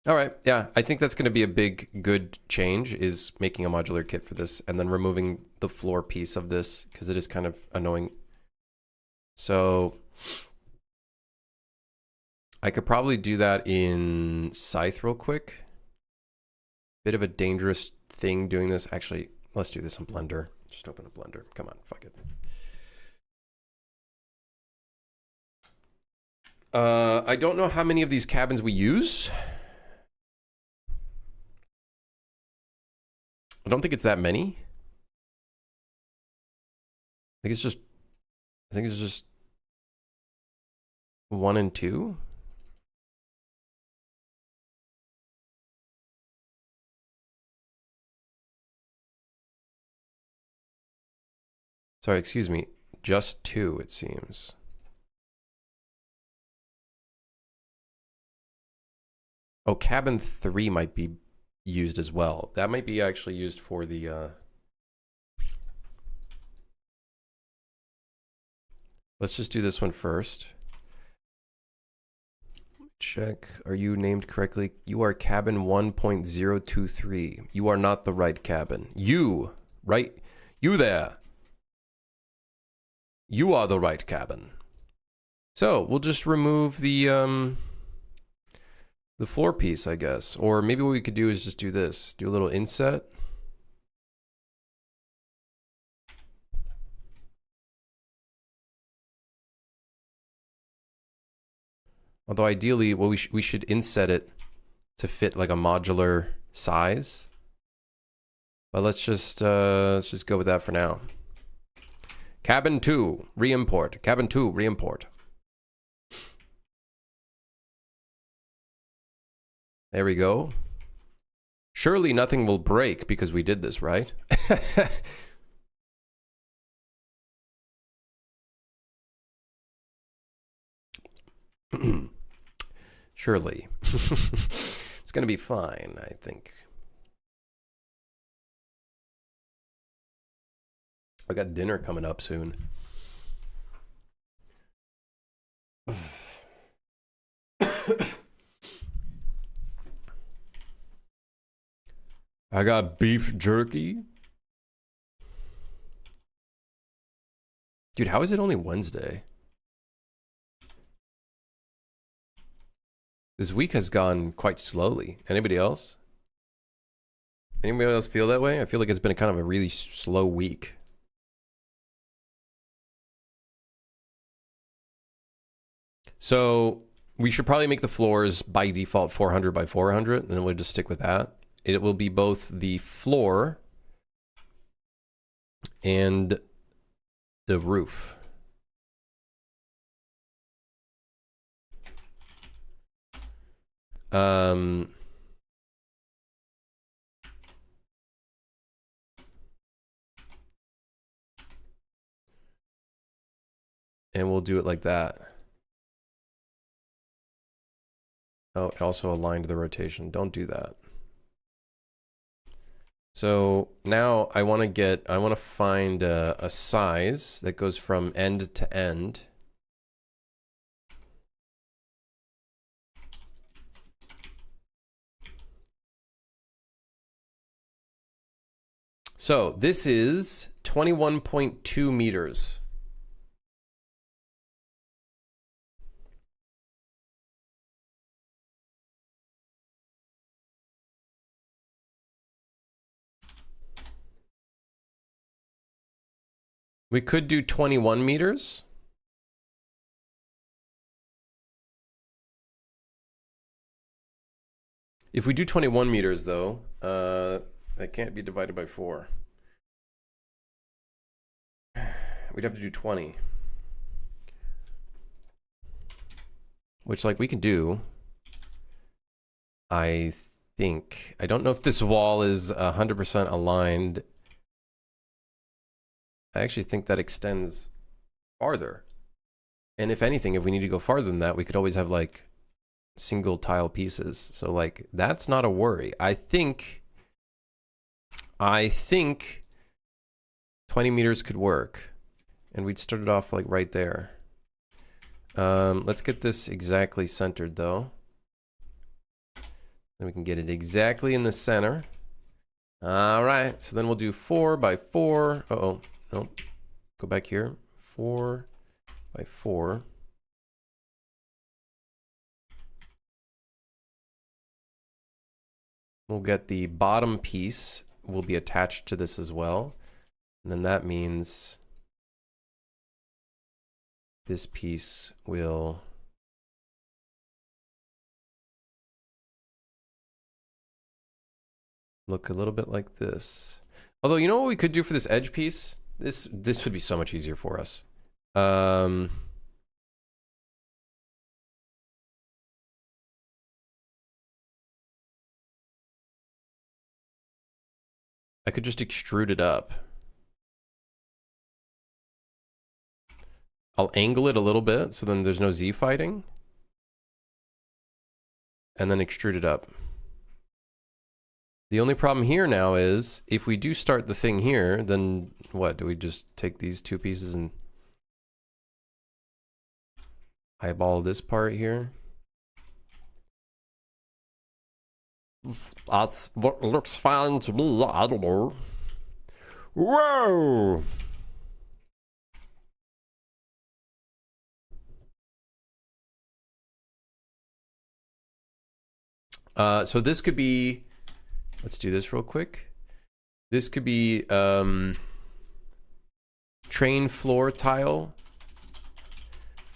All right, yeah, I think that's going to be a big, good change, is making a modular kit for this and then removing the floor piece of this because it is kind of annoying. So I could probably do that in Scythe real quick. Bit of a dangerous thing doing this. Actually, let's do this in Blender. Just open a Blender. Come on, fuck it. I don't know how many of these cabins we use. I don't think it's that many. I think it's just 1 and 2. Sorry, excuse me. Just 2, it seems. Oh, cabin 3 might be used as well. That might be actually used for the let's just do this one first. Check. Are you named correctly? You are cabin 1.023. You are not the right cabin. You, right? You there. You are the right cabin. So we'll just remove the floor piece, I guess. Or maybe what we could do is just do this. Do a little inset. Although ideally, well, we should inset it to fit like a modular size. But let's just go with that for now. Cabin 2, re-import. Cabin 2, re-import. There we go. Surely nothing will break because we did this, right? Surely. It's gonna be fine, I think. I got dinner coming up soon. I got beef jerky. Dude, how is it only Wednesday? This week has gone quite slowly. Anybody else? Anybody else feel that way? I feel like it's been kind of a really slow week. So we should probably make the floors by default 400 by 400, and then we'll just stick with that. It will be both the floor and the roof. And we'll do it like that. Oh, it also aligned the rotation. Don't do that. So now I want to find a size that goes from end to end. So this is 21.2 meters. We could do 21 meters. If we do 21 meters, though, that can't be divided by 4. We'd have to do 20. which like we can do. I think. I don't know if this wall is 100% aligned. I actually think that extends farther. And if anything, if we need to go farther than that, we could always have like single tile pieces. So like that's not a worry. I think 20 meters could work. And we'd start it off like right there. Let's get this exactly centered though. Then we can get it exactly in the center. All right, so then we'll do 4 by 4. Uh-oh, nope. Go back here. 4 by 4. We'll get the bottom piece will be attached to this as well. And then that means this piece will look a little bit like this. Although, you know what we could do for this edge piece? This would be so much easier for us. I could just extrude it up. I'll angle it a little bit so then there's no Z fighting. And then extrude it up. The only problem here now is if we do start the thing here, then what? Do we just take these two pieces and eyeball this part here? That looks fine to me. I don't know. Whoa! So this could be, let's do this real quick. This could be train floor tile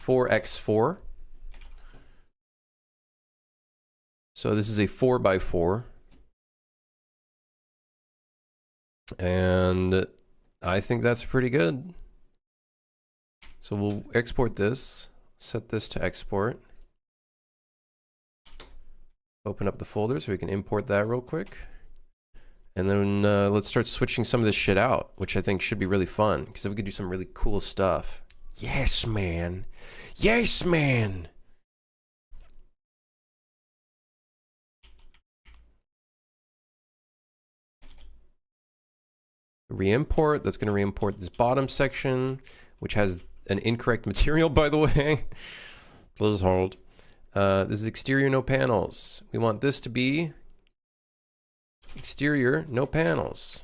4x4. So this is a 4 by 4. And I think that's pretty good. So we'll export this, set this to export. Open up the folder so we can import that real quick. And then let's start switching some of this shit out, which I think should be really fun, because then we could do some really cool stuff. Yes, man. Yes, man. Re-import, that's going to re-import this bottom section, which has an incorrect material, by the way. Please hold. This is exterior, no panels. We want this to be exterior, no panels.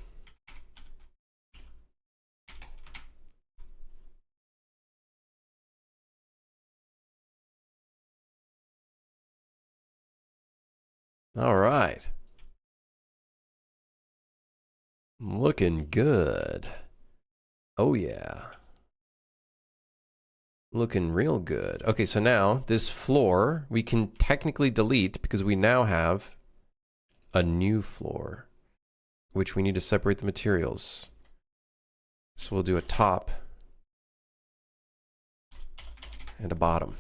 All right. Looking good. Oh yeah. Looking real good. Okay, so now this floor we can technically delete because we now have a new floor, which we need to separate the materials. So we'll do a top and a bottom.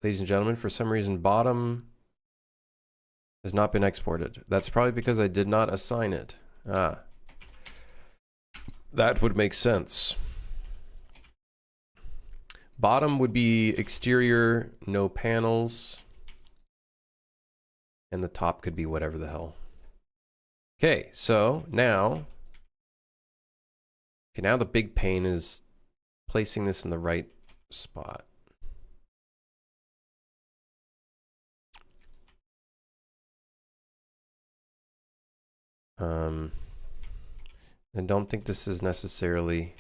Ladies and gentlemen, for some reason, bottom has not been exported. That's probably because I did not assign it. Ah. That would make sense. Bottom would be exterior, no panels. And the top could be whatever the hell. Okay, so now... Okay, now the big pain is placing this in the right spot. I don't think this is necessarily...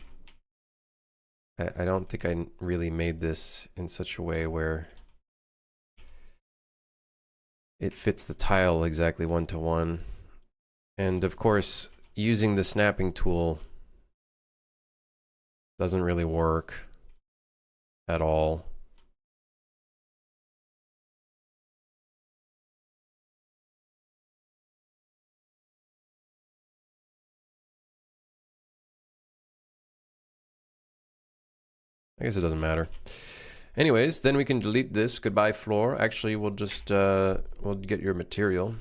I don't think I really made this in such a way where it fits the tile exactly one-to-one. And of course, using the snapping tool doesn't really work at all. I guess it doesn't matter. Anyways, then we can delete this. Goodbye, floor. Actually, we'll just, we'll get your material.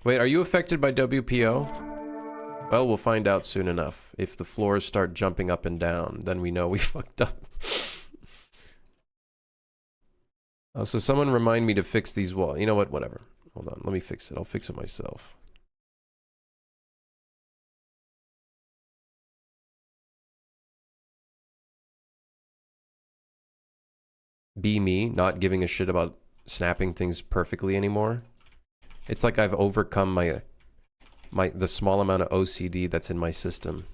Wait, are you affected by WPO? Well, we'll find out soon enough. If the floors start jumping up and down, then we know we fucked up. Oh, so someone remind me to fix these walls. You know what? Whatever. Hold on. Let me fix it. I'll fix it myself. Be me, not giving a shit about snapping things perfectly anymore. It's like I've overcome the small amount of OCD that's in my system.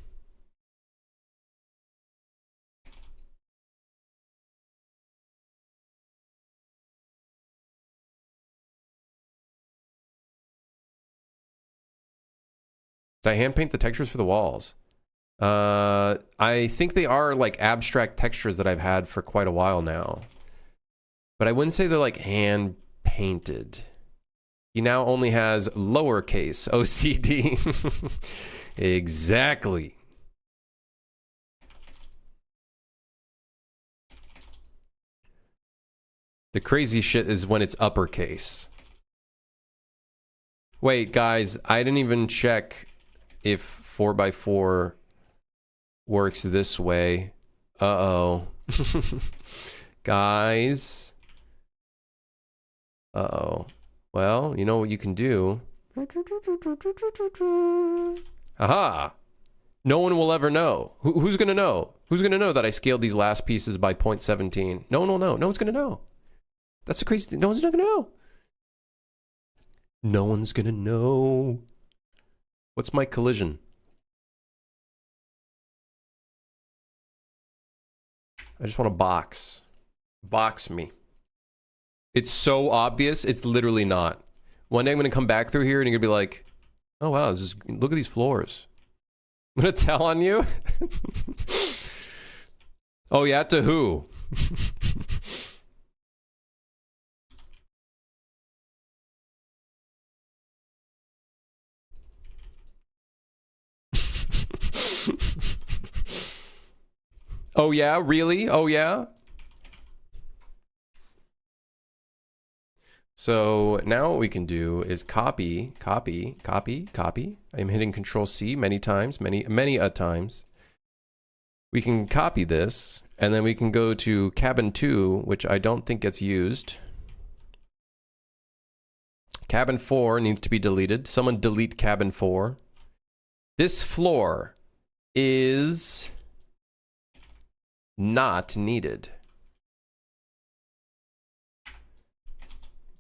Did I hand paint the textures for the walls? I think they are like abstract textures that I've had for quite a while now. But I wouldn't say they're like hand painted. He now only has lowercase OCD. Exactly. The crazy shit is when it's uppercase. Wait, guys, I didn't even check if 4x4 works this way. Uh-oh. Guys. Uh-oh. Well, you know what you can do. Aha! No one will ever know. Who's gonna know? Who's gonna know that I scaled these last pieces by 0.17? No one will know. No one's gonna know. That's the crazy thing. No one's gonna know. No one's gonna know. What's my collision? I just want to box. Box me. It's so obvious, it's literally not. One day I'm going to come back through here and you're going to be like, oh wow, this is, look at these floors. I'm going to tell on you? Oh yeah, to who? Oh yeah, really? Oh yeah? So now what we can do is copy. I'm hitting Control C many times, many a times. We can copy this, and then we can go to cabin 2, which I don't think gets used. Cabin 4 needs to be deleted. Someone delete cabin 4. This floor is not needed.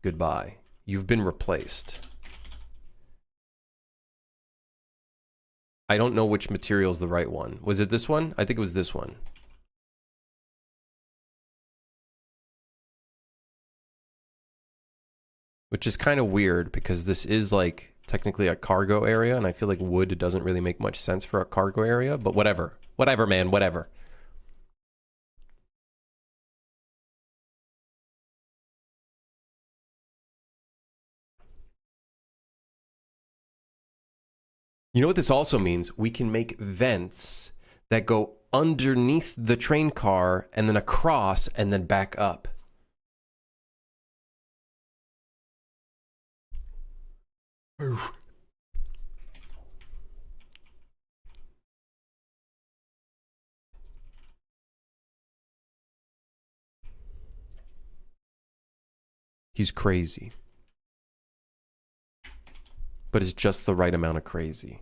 Goodbye. You've been replaced. I don't know which material is the right one. Was it this one? I think it was this one. Which is kind of weird because this is like technically a cargo area and I feel like wood doesn't really make much sense for a cargo area, but whatever. Whatever, man, whatever. You know what this also means? We can make vents that go underneath the train car and then across and then back up. He's crazy. But it's just the right amount of crazy.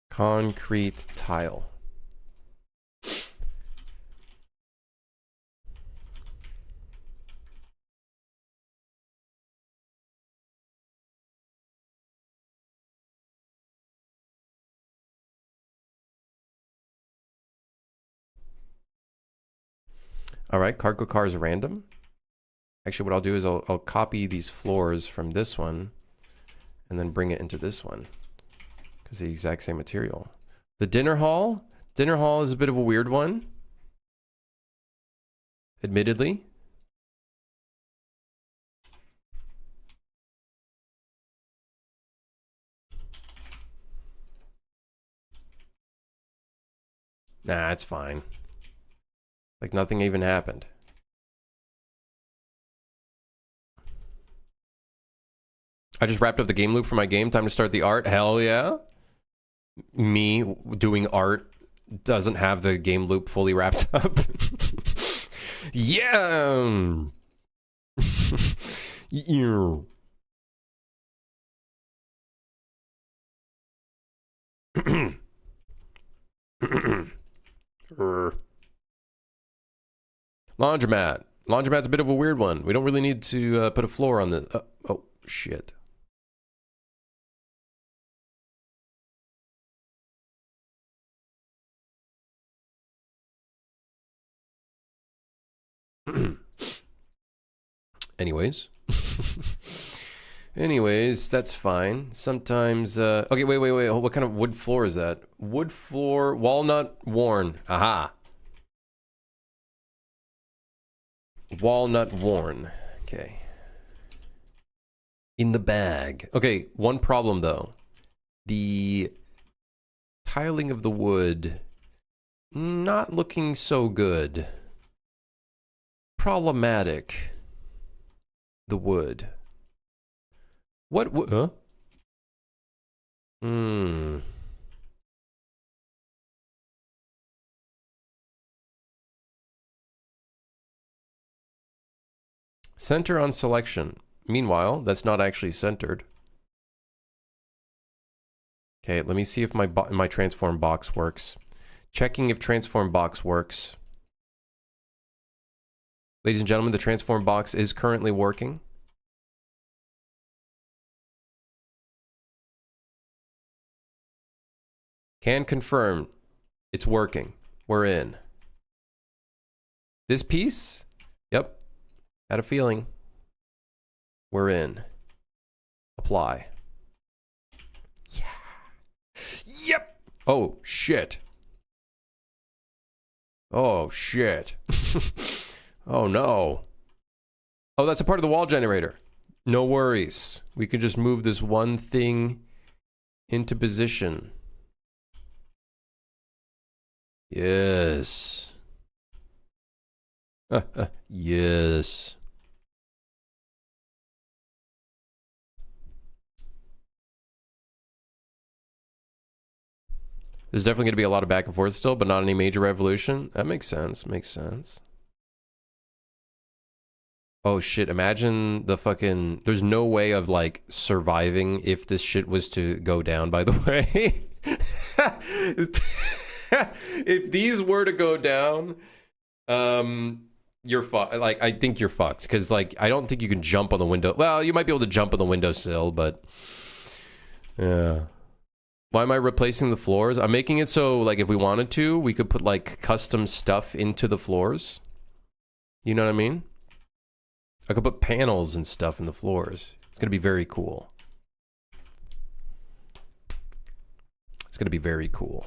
Concrete tile. All right, cargo car is random. Actually, what I'll do is I'll copy these floors from this one and then bring it into this one because the exact same material. The dinner hall is a bit of a weird one, admittedly. Nah, it's fine. Like nothing even happened. I just wrapped up the game loop for my game. Time to start the art. Hell yeah. Me doing art doesn't have the game loop fully wrapped up. Yeah. Yeah. Laundromat. Laundromat's a bit of a weird one. We don't really need to put a floor on the... oh, shit. Anyways. Anyways, that's fine. Sometimes... okay, wait. What kind of wood floor is that? Wood floor, walnut worn. Aha. Walnut worn. Okay. In the bag. Okay, one problem though. The tiling of the wood not looking so good. Problematic. The wood. What wood? Huh? Center on selection. Meanwhile, that's not actually centered. Okay, let me see if my transform box works. Checking if transform box works. Ladies and gentlemen, the transform box is currently working. Can confirm it's working. We're in. This piece? Yep. Had a feeling. We're in. Apply. Yeah. Yep. Oh, shit. Oh, shit. Oh, no. Oh, that's a part of the wall generator. No worries. We can just move this one thing into position. Yes. Yes. There's definitely going to be a lot of back and forth still, but not any major revolution. That makes sense. Makes sense. Oh shit, imagine the fucking... There's no way of like surviving if this shit was to go down, by the way. If these were to go down, you're fucked. Like, I think you're fucked. Because, like, I don't think you can jump on the window. Well, you might be able to jump on the windowsill, but... Yeah. Why am I replacing the floors? I'm making it so, like, if we wanted to, we could put, like, custom stuff into the floors. You know what I mean? I could put panels and stuff in the floors. It's going to be very cool. It's going to be very cool.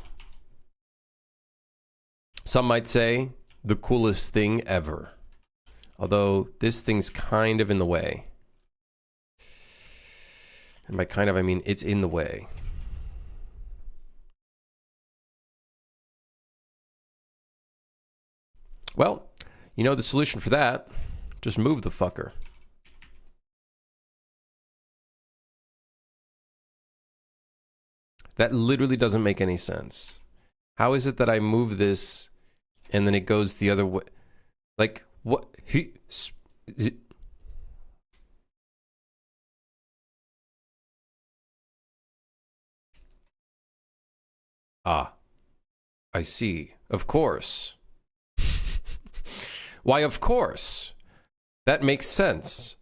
Some might say the coolest thing ever. Although this thing's kind of in the way. And by kind of, I mean it's in the way. Well, you know the solution for that. Just move the fucker. That literally doesn't make any sense. How is it that I move this and then it goes the other way? Like, what? Ah, I see. Of course. Why, of course. That makes sense.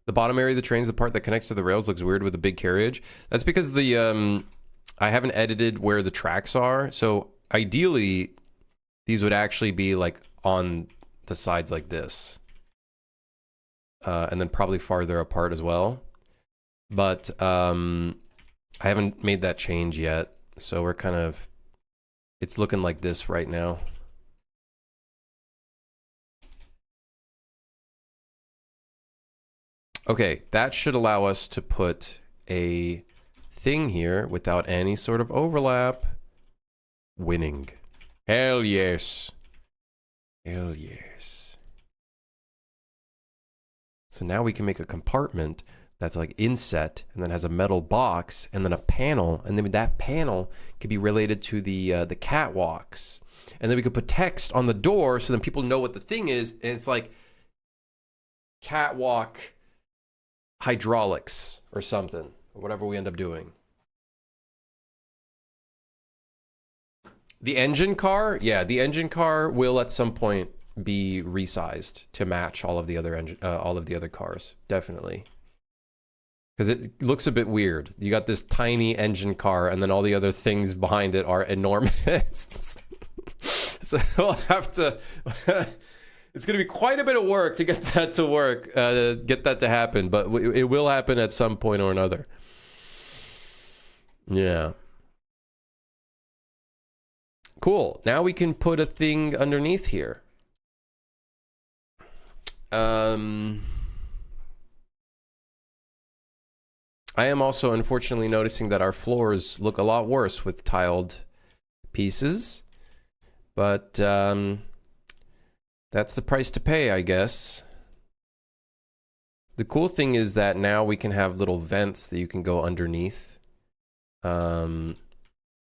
The bottom area of the train is the part that connects to the rails, looks weird with a big carriage. That's because the I haven't edited where the tracks are. So ideally, these would actually be like on the sides like this. And then probably farther apart as well. But I haven't made that change yet. So we're kind of... It's looking like this right now. Okay, that should allow us to put a thing here without any sort of overlap. Winning. Hell yes. Hell yes. So now we can make a compartment that's like inset and then has a metal box and then a panel, and then that panel could be related to the catwalks. And then we could put text on the door so then people know what the thing is, and it's like catwalk hydraulics or something, or whatever we end up doing. The engine car, yeah, the engine car will at some point be resized to match all of the other cars, definitely. Because it looks a bit weird. You got this tiny engine car, and then all the other things behind it are enormous. So we'll have to. It's going to be quite a bit of work to get that to work, get that to happen. But it will happen at some point or another. Yeah. Cool. Now we can put a thing underneath here. I am also unfortunately noticing that our floors look a lot worse with tiled pieces. But that's the price to pay, I guess. The cool thing is that now we can have little vents that you can go underneath.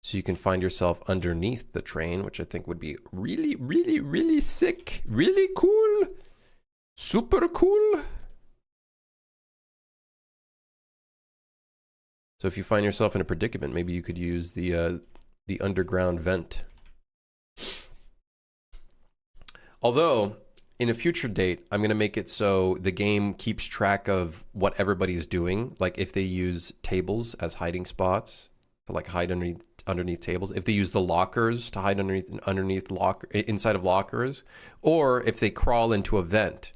So you can find yourself underneath the train, which I think would be really, really, really sick. Really cool. Super cool. So if you find yourself in a predicament, maybe you could use the underground vent. Although, in a future date, I'm going to make it so the game keeps track of what everybody's doing. Like if they use tables as hiding spots to like hide underneath tables, if they use the lockers to hide inside of lockers, or if they crawl into a vent.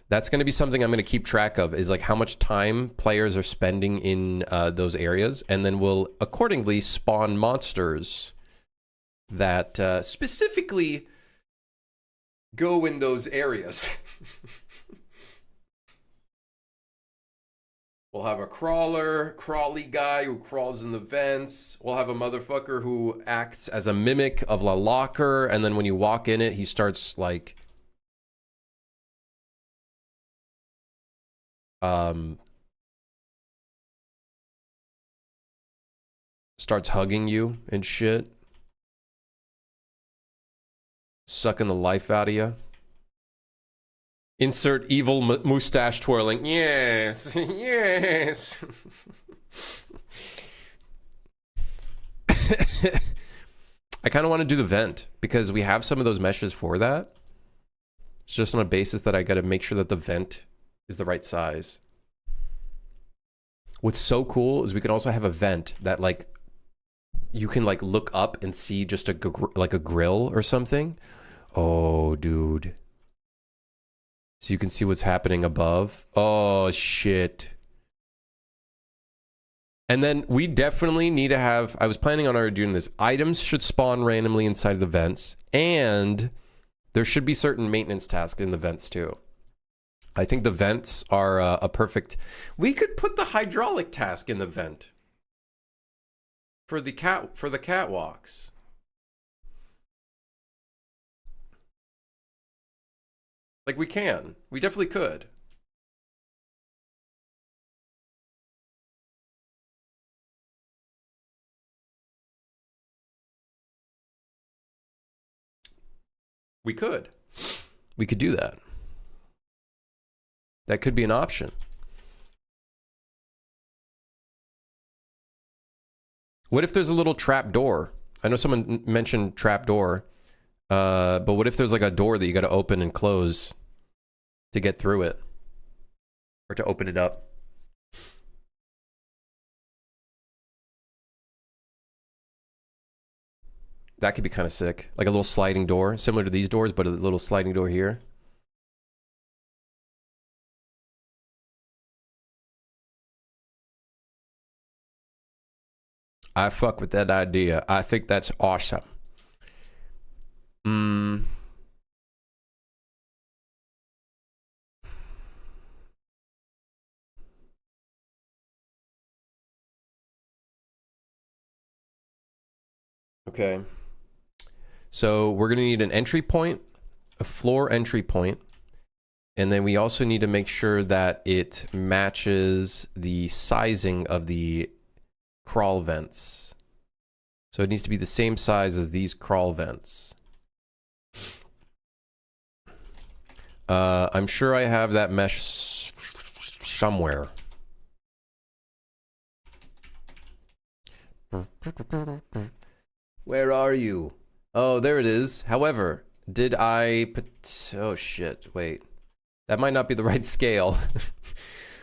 That's going to be something I'm going to keep track of, is like how much time players are spending in those areas, and then we'll accordingly spawn monsters that specifically go in those areas. We'll have a crawly guy who crawls in the vents. We'll have a motherfucker who acts as a mimic of a locker, and then when you walk in it, he starts like starts hugging you and shit. Sucking the life out of you. Insert evil mustache twirling. Yes, yes. I kind of want to do the vent because we have some of those meshes for that. It's just on a basis that I got to make sure that the vent is the right size. What's so cool is we could also have a vent that like you can like look up and see just like a grill or something. Oh, dude. So you can see what's happening above. Oh, shit. And then we definitely need to have, I was planning on already doing this, items should spawn randomly inside the vents, and there should be certain maintenance tasks in the vents too. I think the vents are a perfect... We could put the hydraulic task in the vent for the catwalks. Like we can. We definitely could. We could. We could do that. That could be an option. What if there's a little trap door? I know someone mentioned trap door, but what if there's like a door that you got to open and close to get through it, or to open it up? That could be kind of sick, like a little sliding door, similar to these doors, but a little sliding door here. I fuck with that idea. I think that's awesome. Okay. So we're going to need an entry point, a floor entry point, and then we also need to make sure that it matches the sizing of the crawl vents. So it needs to be the same size as these crawl vents. I'm sure I have that mesh somewhere. Where are you? Oh, there it is. However, did I put... Oh, shit. Wait. That might not be the right scale.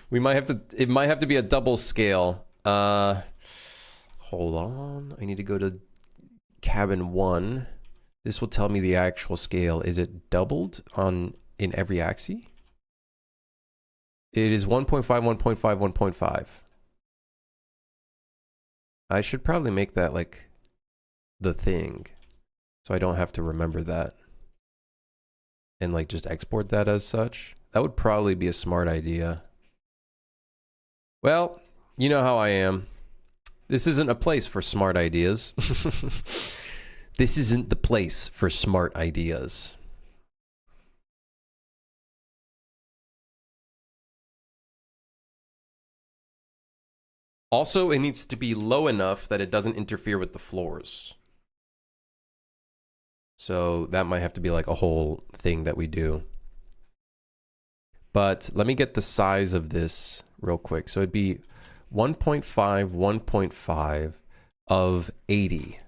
We might have to... It might have to be a double scale. Hold on. I need to go to cabin 1. This will tell me the actual scale. Is it doubled in every axis? It is 1.5, 1.5, 1.5. I should probably make that like the thing, so I don't have to remember that. And like just export that as such. That would probably be a smart idea. Well, you know how I am. This isn't a place for smart ideas. This isn't the place for smart ideas. Also, it needs to be low enough that it doesn't interfere with the floors. So that might have to be like a whole thing that we do. But let me get the size of this real quick. So it'd be 1.5, 1.5 of 80.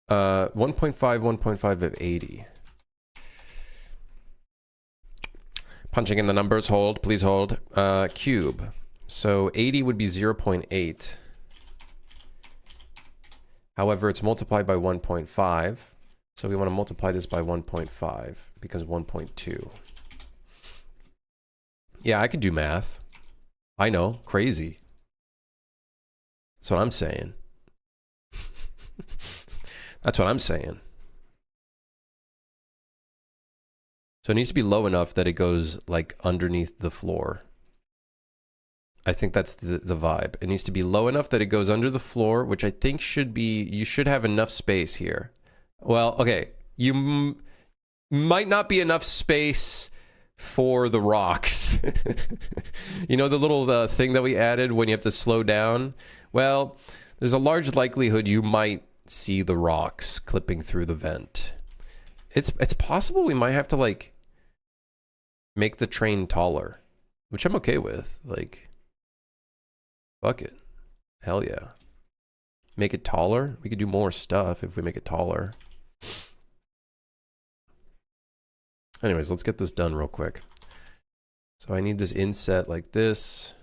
Uh, 1.5 of 80. Punching in the numbers, hold, please hold. Cube. So 80 would be 0.8. However, it's multiplied by 1.5. So we want to multiply this by 1.5, becomes 1.2. Yeah, I could do math. I know, crazy. That's what I'm saying. That's what I'm saying. So it needs to be low enough that it goes like underneath the floor. I think that's the vibe. It needs to be low enough that it goes under the floor, which I think should be, you should have enough space here. Well, okay, you might not be enough space for the rocks. You know the little thing that we added when you have to slow down? Well, there's a large likelihood you might see the rocks clipping through the vent. It's possible we might have to like make the train taller, which I'm okay with. Like, fuck it. Hell yeah. Make it taller? We could do more stuff if we make it taller. Anyways, let's get this done real quick. So I need this inset like this.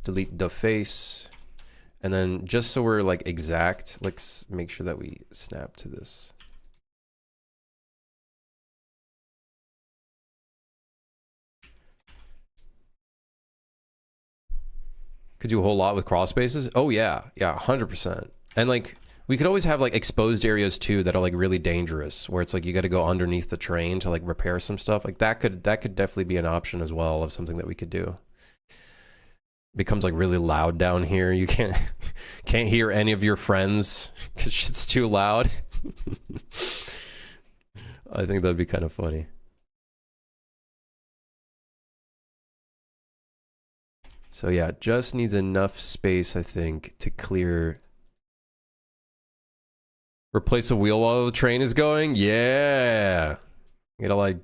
Delete the face. And then just so we're like exact, let's make sure that we snap to this. Could do a whole lot with crawl spaces. Oh yeah, yeah, 100%. And like we could always have like exposed areas too that are like really dangerous, where it's like you got to go underneath the train to like repair some stuff. Like that could definitely be an option as well of something that we could do. Becomes like really loud down here. You can't hear any of your friends because shit's too loud. I think that'd be kind of funny. So yeah, it just needs enough space, I think, to clear. Replace a wheel while the train is going? Yeah. You gotta like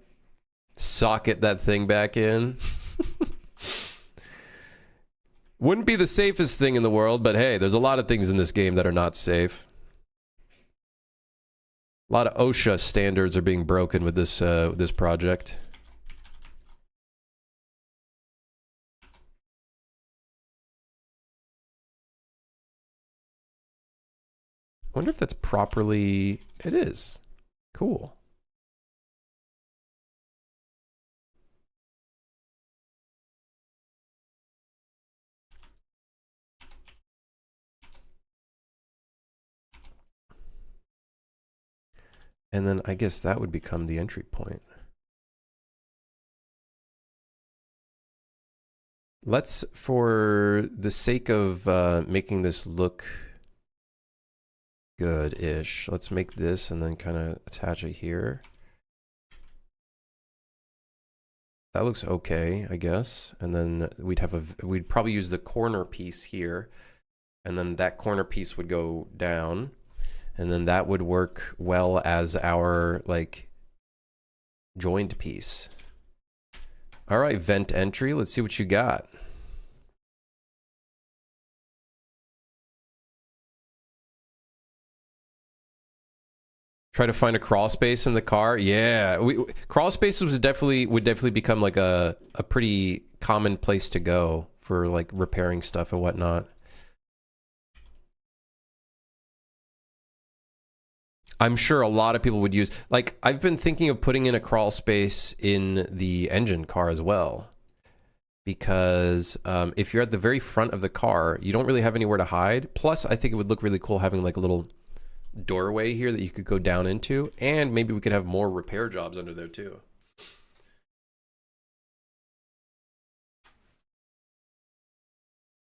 socket that thing back in. Wouldn't be the safest thing in the world, but hey, there's a lot of things in this game that are not safe. A lot of OSHA standards are being broken with this project. I wonder if that's properly... It is. Cool. And then I guess that would become the entry point. Let's, for the sake of making this look good-ish, let's make this and then kind of attach it here. That looks okay, I guess. And then we'd probably use the corner piece here, and then that corner piece would go down, and then that would work well as our like joined piece. All right, vent entry. Let's see what you got. Try to find a crawl space in the car. Yeah, crawl spaces would definitely become like a pretty common place to go for like repairing stuff and whatnot. I'm sure a lot of people would use, like, I've been thinking of putting in a crawl space in the engine car as well. Because if you're at the very front of the car, you don't really have anywhere to hide. Plus, I think it would look really cool having like a little doorway here that you could go down into, and maybe we could have more repair jobs under there too.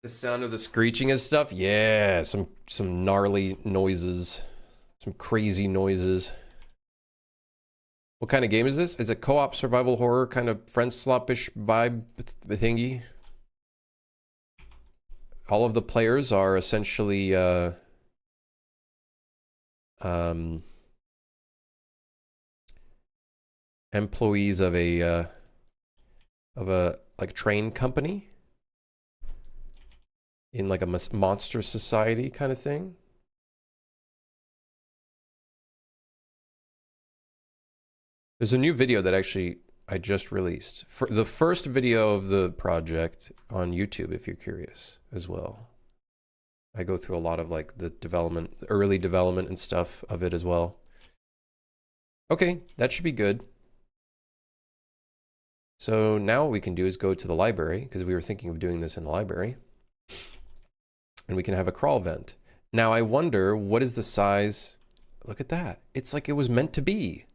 The sound of the screeching and stuff, yeah, some gnarly noises, some crazy noises. What kind of game is this? Is it co-op survival horror kind of friend slop-ish vibe thingy? All of the players are essentially employees of a like train company in like a monster society kind of thing. There's a new video that actually I just released, for the first video of the project on YouTube, if you're curious as well. I go through a lot of like the development, early development and stuff of it as well. Okay, that should be good. So now what we can do is go to the library, because we were thinking of doing this in the library. And we can have a crawl vent. Now I wonder, what is the size? Look at that. It's like it was meant to be.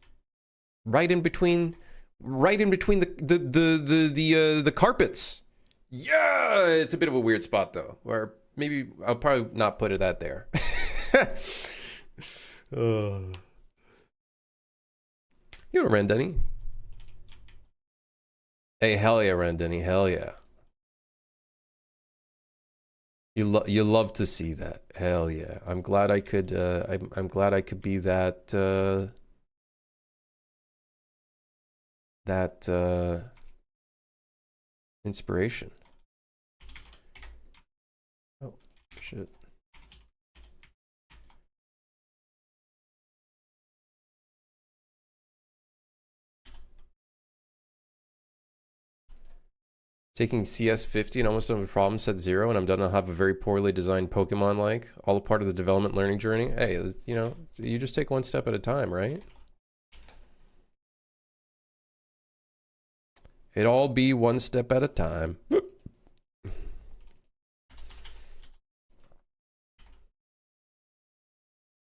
Right in between the carpets. Yeah, it's a bit of a weird spot though, where maybe I'll probably not put it that there. You know Randenny? Hey, hell yeah, Randenny, hell yeah. You love to see that. Hell yeah. I'm glad I could I'm glad I could be that inspiration. Oh, shit. Taking CS50 and almost have a problem set 0, and I'm done. I'll have a very poorly designed Pokemon like, all a part of the development learning journey. Hey, you know, you just take one step at a time, right? It all be one step at a time. A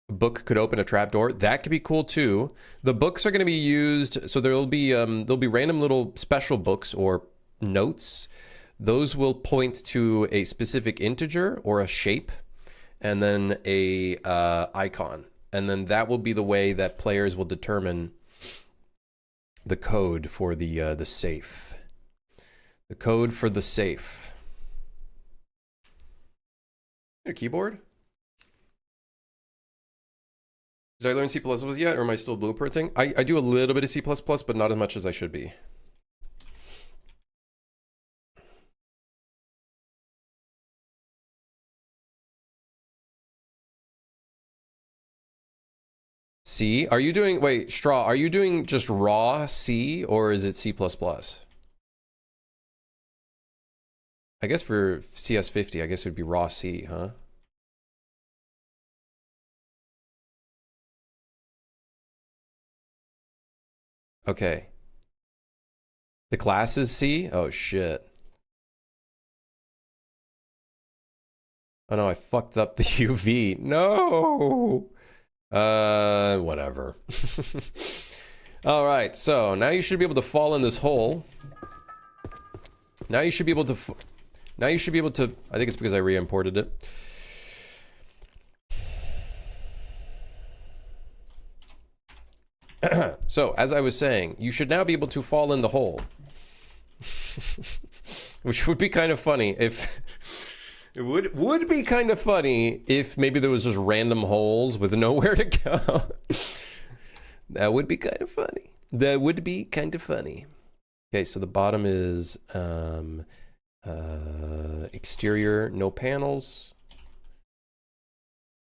book could open a trapdoor. That could be cool too. The books are going to be used, so there'll be random little special books or notes. Those will point to a specific integer or a shape, and then a icon, and then that will be the way that players will determine the code for the safe. The code for the safe. Your keyboard? Did I learn C++ yet, or am I still blueprinting? I do a little bit of C++, but not as much as I should be. C? Are you doing, wait, Straw, are you doing just raw C, or is it C++? I guess for CS50, I guess it would be raw C, huh? Okay. The class is C? Oh, shit. Oh no, I fucked up the UV. No! Whatever. All right, so now you should be able to fall in this hole. Now you should be able to... Now you should be able to... I think it's because I re-imported it. So, as I was saying, you should now be able to fall in the hole. Which would be kind of funny if... It would be kind of funny if maybe there was just random holes with nowhere to go. That would be kind of funny. That would be kind of funny. Okay, so the bottom is exterior, no panels.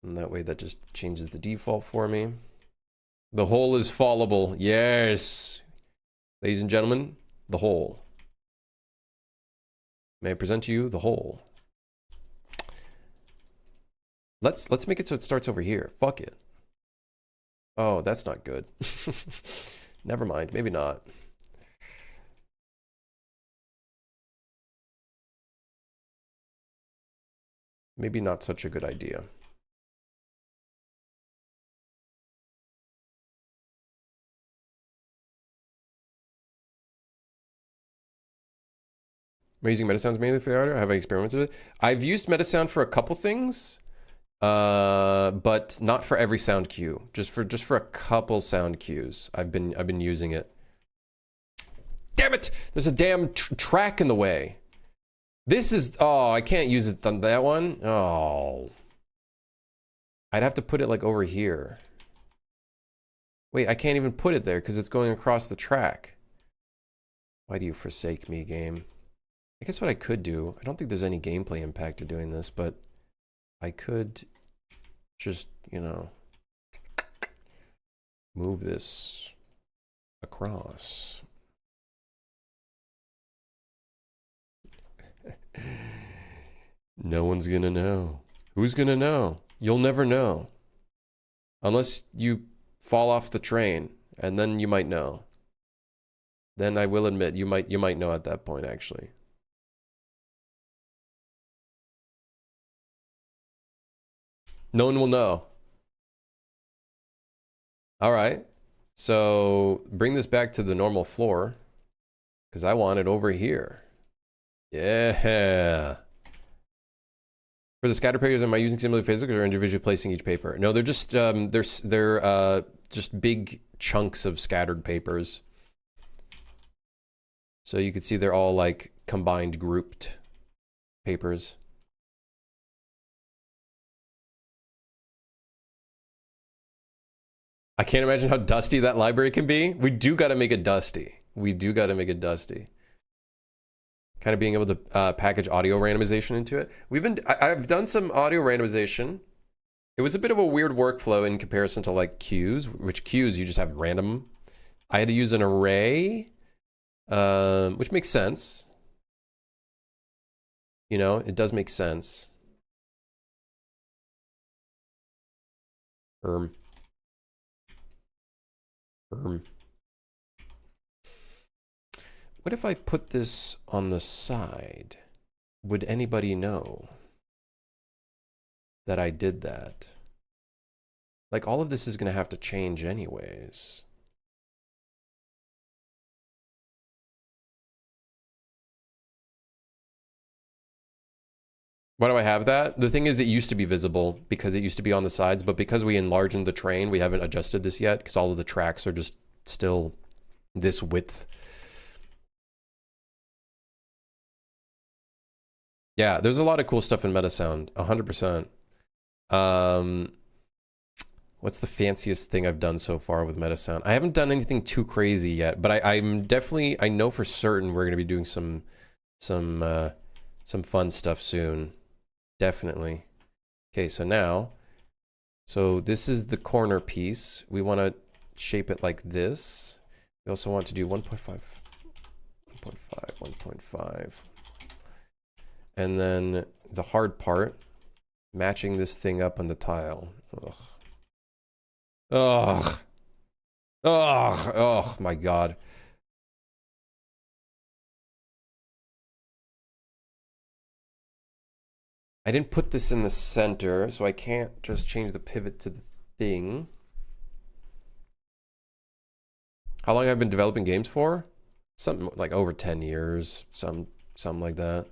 And that way that just changes the default for me. The hole is fallable. Yes. Ladies and gentlemen, the hole. May I present to you the hole? Let's make it so it starts over here. Fuck it. Oh, that's not good. Never mind. Maybe not. Maybe not such a good idea. Am I using Metasounds mainly for the audio? Have I experimented with it? I've used Metasound for a couple things. But not for every sound cue. Just for a couple sound cues. I've been using it. Damn it! There's a damn track in the way. This is... Oh, I can't use it on that one. Oh. I'd have to put it like over here. Wait, I can't even put it there because it's going across the track. Why do you forsake me, game? I guess what I could do... I don't think there's any gameplay impact to doing this, but... I could just, you know, move this across. No one's gonna know. Who's gonna know? You'll never know. Unless you fall off the train, and then you might know. Then I will admit, you might know at that point, actually. No one will know. All right. So bring this back to the normal floor because I want it over here. Yeah. For the scatter papers, am I using similar physics or individually placing each paper? No, they're just they're just big chunks of scattered papers. So you can see they're all like combined, grouped papers. I can't imagine how dusty that library can be. We do got to make it dusty. We do got to make it dusty. Kind of being able to package audio randomization into it. I've done some audio randomization. It was a bit of a weird workflow in comparison to like cues, which cues you just have random. I had to use an array, which makes sense. You know, it does make sense. What if I put this on the side? Would anybody know that I did that? Like, all of this is going to have to change anyways. Why do I have that? The thing is, it used to be visible because it used to be on the sides, but because we enlarged the train, we haven't adjusted this yet because all of the tracks are just still this width. Yeah, there's a lot of cool stuff in Metasound, 100%. What's the fanciest thing I've done so far with Metasound? I haven't done anything too crazy yet, but I'm definitely, I know for certain we're going to be doing some fun stuff soon. Definitely. Okay, so now, so this is the corner piece. We want to shape it like this. We also want to do 1.5, 1.5, 1.5. And then the hard part, matching this thing up on the tile. Ugh. Ugh. Ugh. Oh my God. I didn't put this in the center, so I can't just change the pivot to the thing. How long I've been developing games for? Something like over 10 years, something like that.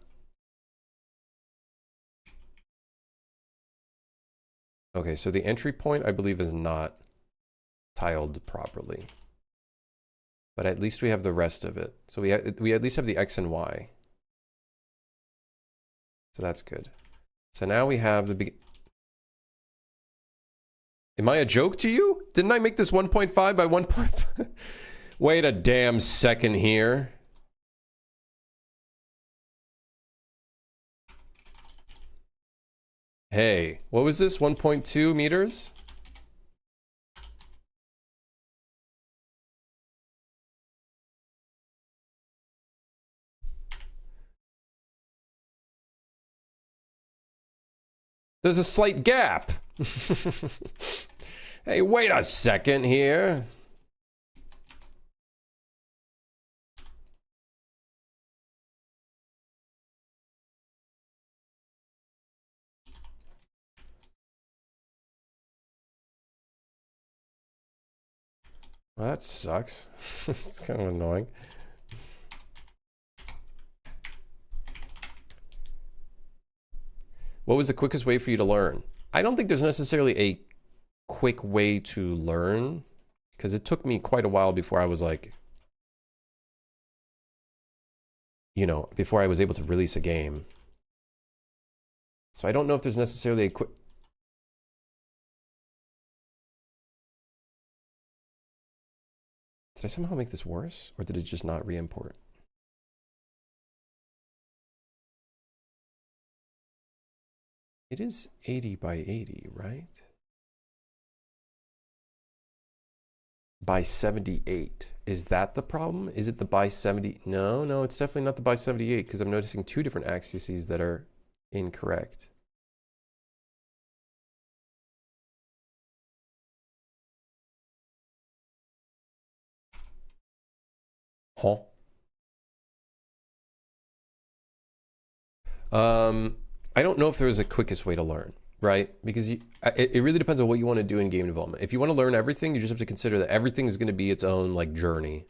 Okay, so the entry point, I believe, is not tiled properly. But at least we have the rest of it. So we at least have the X and Y. So that's good. So now we have the Am I a joke to you? Didn't I make this 1.5 by 1.5? Wait a damn second here. Hey, what was this? 1.2 meters? There's a slight gap. Hey, wait a second here. Well, that sucks. It's kind of annoying. What was the quickest way for you to learn? I don't think there's necessarily a quick way to learn, because it took me quite a while before I was like, you know, before I was able to release a game. So I don't know if there's necessarily a quick... Did I somehow make this worse? Or did it just not re-import? It is 80 by 80, right? By 78. Is that the problem? Is it the by 70? No, it's definitely not the by 78, because I'm noticing two different axes that are incorrect. Huh? I don't know if there is a quickest way to learn, right? Because it really depends on what you want to do in game development. If you want to learn everything, you just have to consider that everything is going to be its own like journey.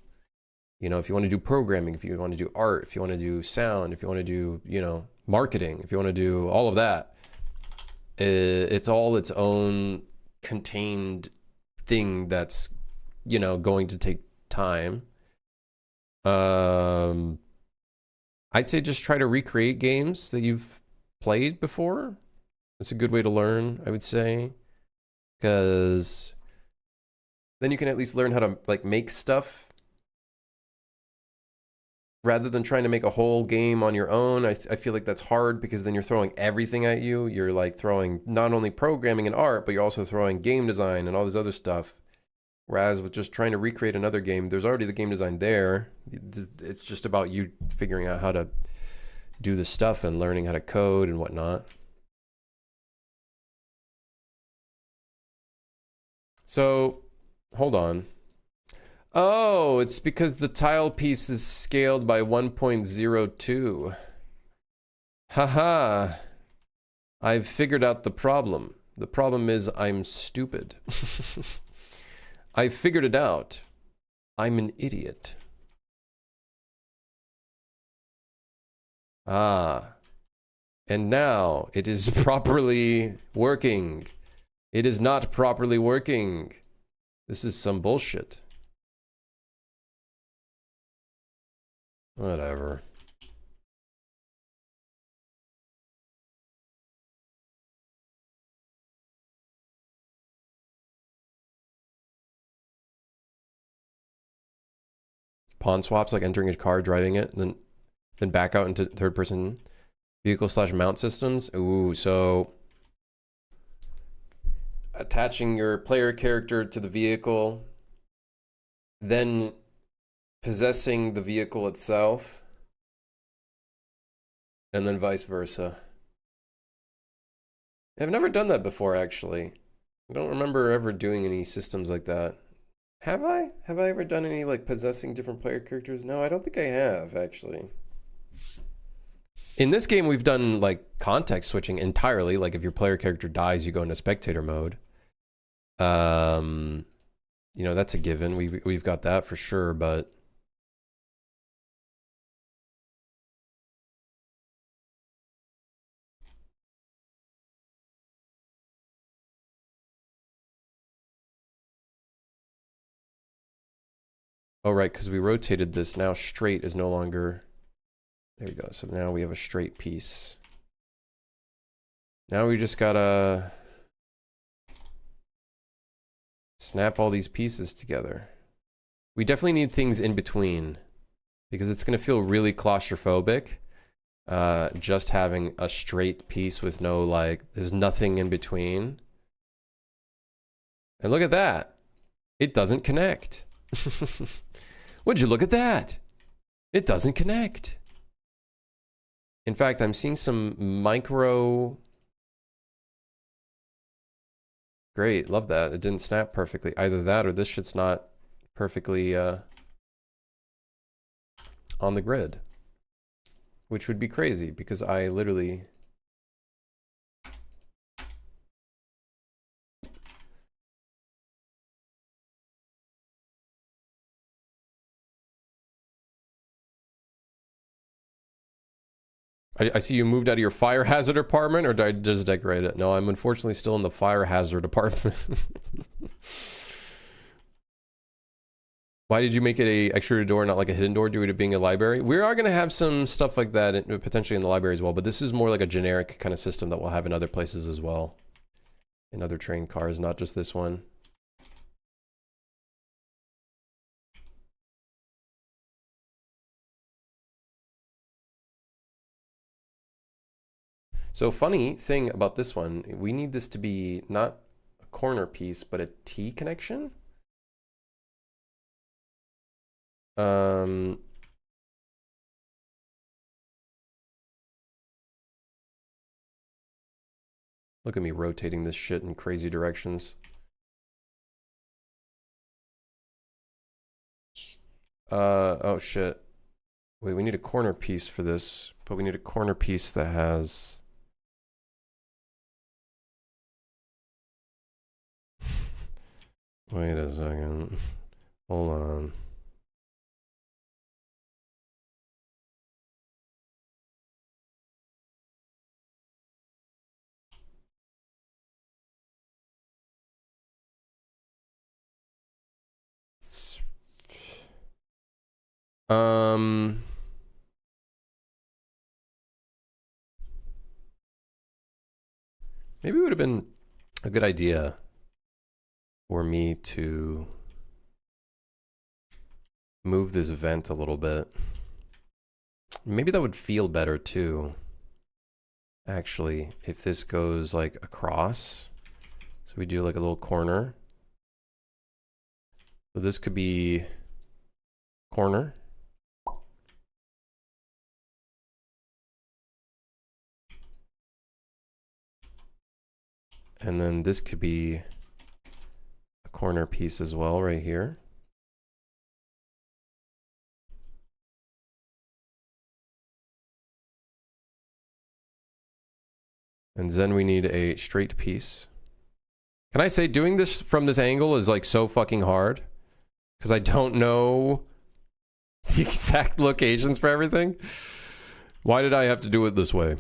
You know, if you want to do programming, if you want to do art, if you want to do sound, if you want to do, you know, marketing, if you want to do all of that, it's all its own contained thing that's, you know, going to take time. I'd say just try to recreate games that you've played before. That's a good way to learn, I would say, because then you can at least learn how to like make stuff rather than trying to make a whole game on your own. I feel like that's hard, because then you're throwing everything at you. You're like throwing not only programming and art, but you're also throwing game design and all this other stuff. Whereas with just trying to recreate another game, there's already the game design there. It's just about you figuring out how to do the stuff and learning how to code and whatnot. So, hold on. Oh, it's because the tile piece is scaled by 1.02. Haha. I've figured out the problem. The problem is I'm stupid. I figured it out. I'm an idiot. Ah. And now it is properly working. It is not properly working. This is some bullshit. Whatever. Pawn swaps, like entering a car, driving it, then back out into third person vehicle / mount systems. Ooh, so attaching your player character to the vehicle, then possessing the vehicle itself, and then vice versa. I've never done that before, actually. I don't remember ever doing any systems like that. Have I? Have I ever done any like possessing different player characters? No, I don't think I have, actually. In this game, we've done like context switching entirely. Like if your player character dies, you go into spectator mode. You you know, that's a given. We've got that for sure, but oh, right, because we rotated this. Now straight is no longer... There you go. So now we have a straight piece. Now we just gotta snap all these pieces together. We definitely need things in between because it's gonna feel really claustrophobic. Just having a straight piece with no, like, there's nothing in between. And look at that. It doesn't connect. Would you look at that? It doesn't connect. In fact, I'm seeing some micro... Great, love that. It didn't snap perfectly. Either that or this shit's not perfectly on the grid. Which would be crazy because I literally... I see you moved out of your fire hazard apartment, or did I just decorate it? No, I'm unfortunately still in the fire hazard apartment. Why did you make it a extruded door, not like a hidden door, due to being a library? We are going to have some stuff like that potentially in the library as well, but this is more like a generic kind of system that we'll have in other places as well. In other train cars, not just this one. So funny thing about this one, we need this to be not a corner piece, but a T connection. Look at me rotating this shit in crazy directions. Oh shit. Wait, we need a corner piece for this, but we need a corner piece that has... Wait a second. Hold on. Maybe it would have been a good idea for me to move this vent a little bit. Maybe that would feel better too. Actually, if this goes like across, so we do like a little corner. So this could be corner. And then this could be a corner piece as well right here. And then we need a straight piece. Can I say doing this from this angle is like so fucking hard? Because I don't know the exact locations for everything. Why did I have to do it this way?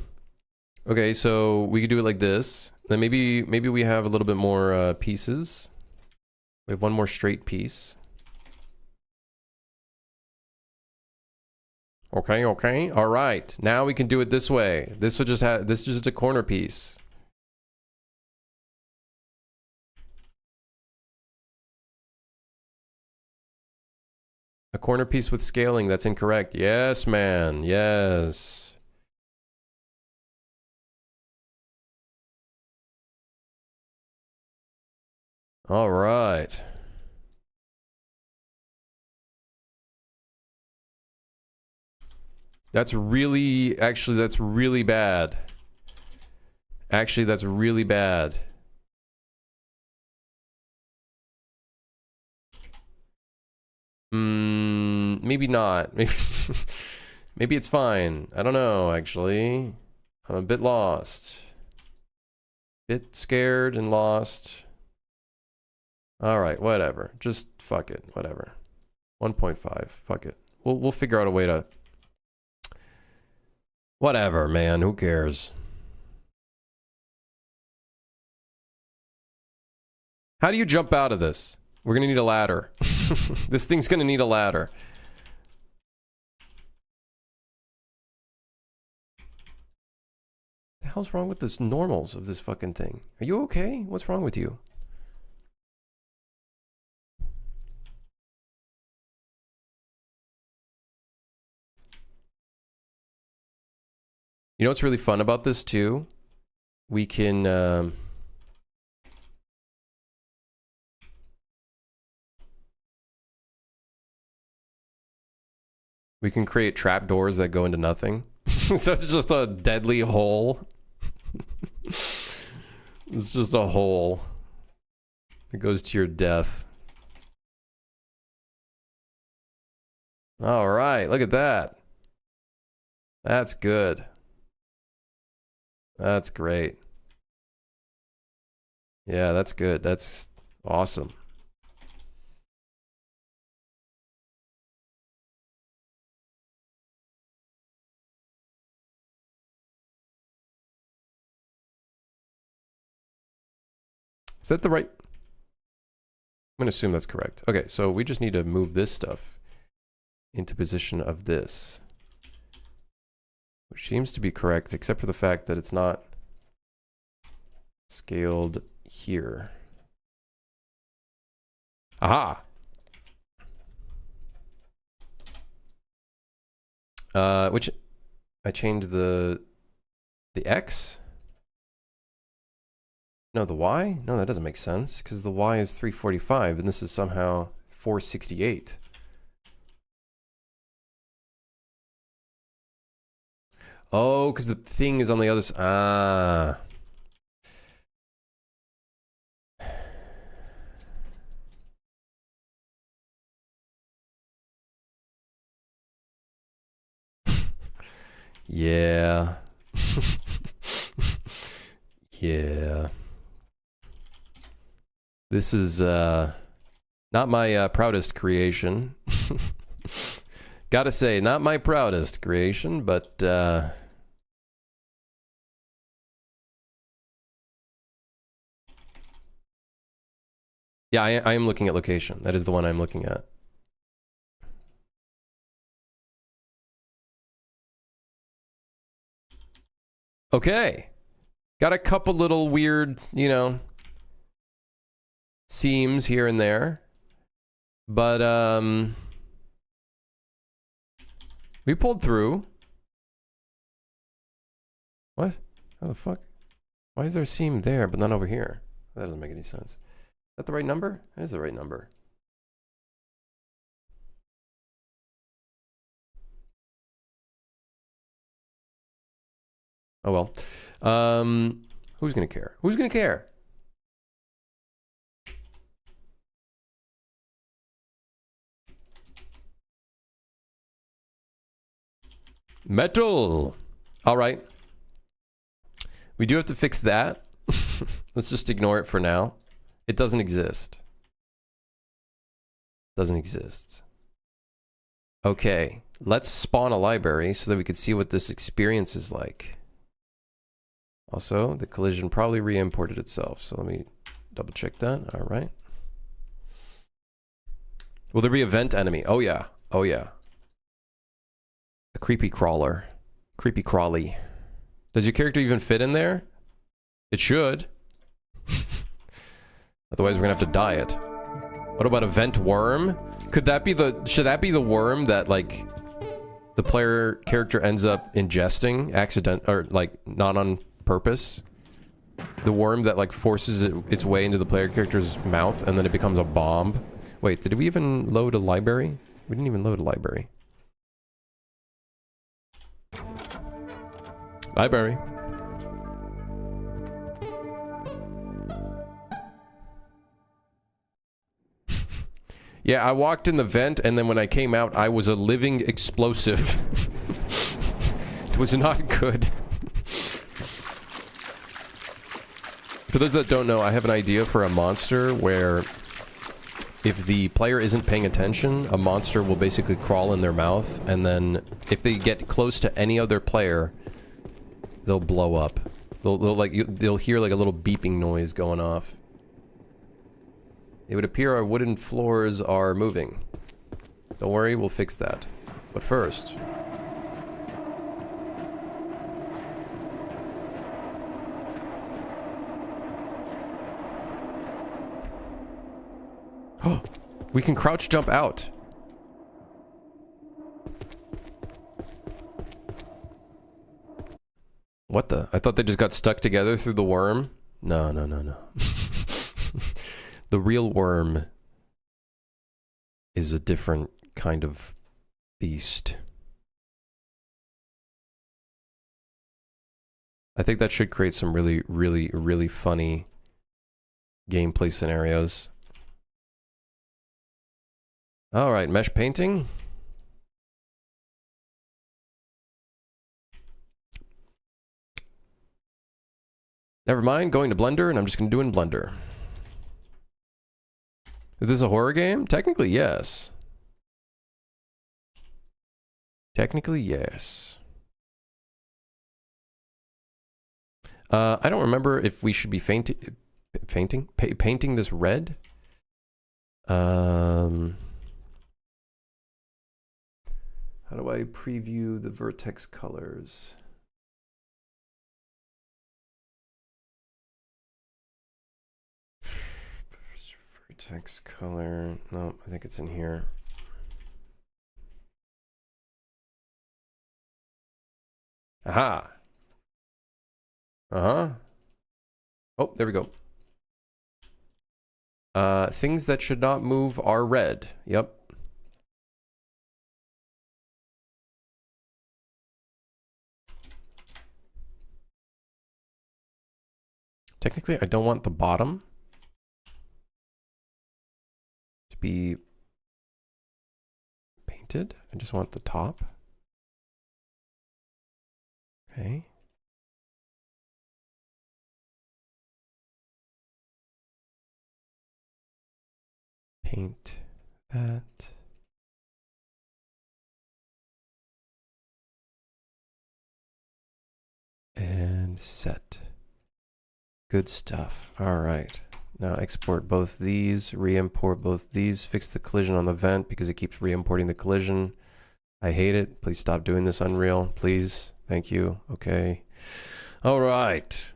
Okay, so we could do it like this. Then maybe we have a little bit more pieces. We have one more straight piece. Okay, okay. All right. Now we can do it this way. This would just have, this is just a corner piece. A corner piece with scaling, that's incorrect. Yes, man. Yes. All right. That's really, actually, that's really bad. Actually, that's really bad. Maybe not. Maybe it's fine. I don't know, actually. I'm a bit lost. Bit scared and lost. All right, whatever. Just fuck it. Whatever. 1.5. Fuck it. We'll figure out a way to... Whatever, man. Who cares? How do you jump out of this? We're going to need a ladder. This thing's going to need a ladder. What the hell's wrong with this normals of this fucking thing? Are you okay? What's wrong with you? You know what's really fun about this too? We can... we can create trapdoors that go into nothing. So it's just a deadly hole. It's just a hole. It goes to your death. All right, look at that. That's good. That's great. Yeah, that's good. That's awesome. Is that the right? I'm gonna assume that's correct. Okay, so we just need to move this stuff into position of this. Which seems to be correct, except for the fact that it's not scaled here. Aha! Which I changed the X? No, the Y? No, that doesn't make sense, because the Y is 345, and this is somehow 468. Oh, because the thing is on the other side. Ah. Yeah. Yeah. This is not my proudest creation. Gotta say, not my proudest creation, but yeah, I am looking at location. That is the one I'm looking at. Okay. Got a couple little weird, you know, seams here and there. But, we pulled through. What? How the fuck? Why is there a seam there, but not over here? That doesn't make any sense. Is that the right number? That is the right number. Oh well. Who's gonna care? Who's gonna care? Metal. All right. We do have to fix that. Let's just ignore it for now. It doesn't exist. Doesn't exist. Okay. Let's spawn a library so that we can see what this experience is like. Also, the collision probably re-imported itself. So let me double check that. All right. Will there be a vent enemy? Oh yeah. Oh yeah. A creepy crawler. Creepy crawly. Does your character even fit in there? It should. Otherwise we're gonna have to dye it. What about a vent worm? Could that be the... should that be the worm that, like, the player character ends up ingesting or, like, not on purpose? The worm that, like, forces its way into the player character's mouth and then it becomes a bomb? Wait, did we even load a library? We didn't even load a library. Library. Yeah, I walked in the vent, and then when I came out, I was a living explosive. It was not good. For those that don't know, I have an idea for a monster where if the player isn't paying attention, a monster will basically crawl in their mouth, and then if they get close to any other player, they'll blow up. They'll hear like a little beeping noise going off. It would appear our wooden floors are moving. Don't worry, we'll fix that. But first... Oh, we can crouch jump out. What the? I thought they just got stuck together through the worm. No, no, no, no. The real worm is a different kind of beast. I think that should create some really, really, really funny gameplay scenarios. All right, mesh painting. Never mind, going to Blender, and I'm just going to do it in Blender. Is this a horror game? Technically, yes. Technically, yes. I don't remember if we should be painting this red. How do I preview the vertex colors? Vertex color. No, I think it's in here. Aha. Uh-huh. Oh, there we go. Things that should not move are red. Yep. Technically, I don't want the bottom to be painted. I just want the top. Okay. Paint that. And set. Good stuff. All right. Now export both these, re-import both these, fix the collision on the vent because it keeps re-importing the collision. I hate it. Please stop doing this, Unreal. Please. Thank you. Okay. All right.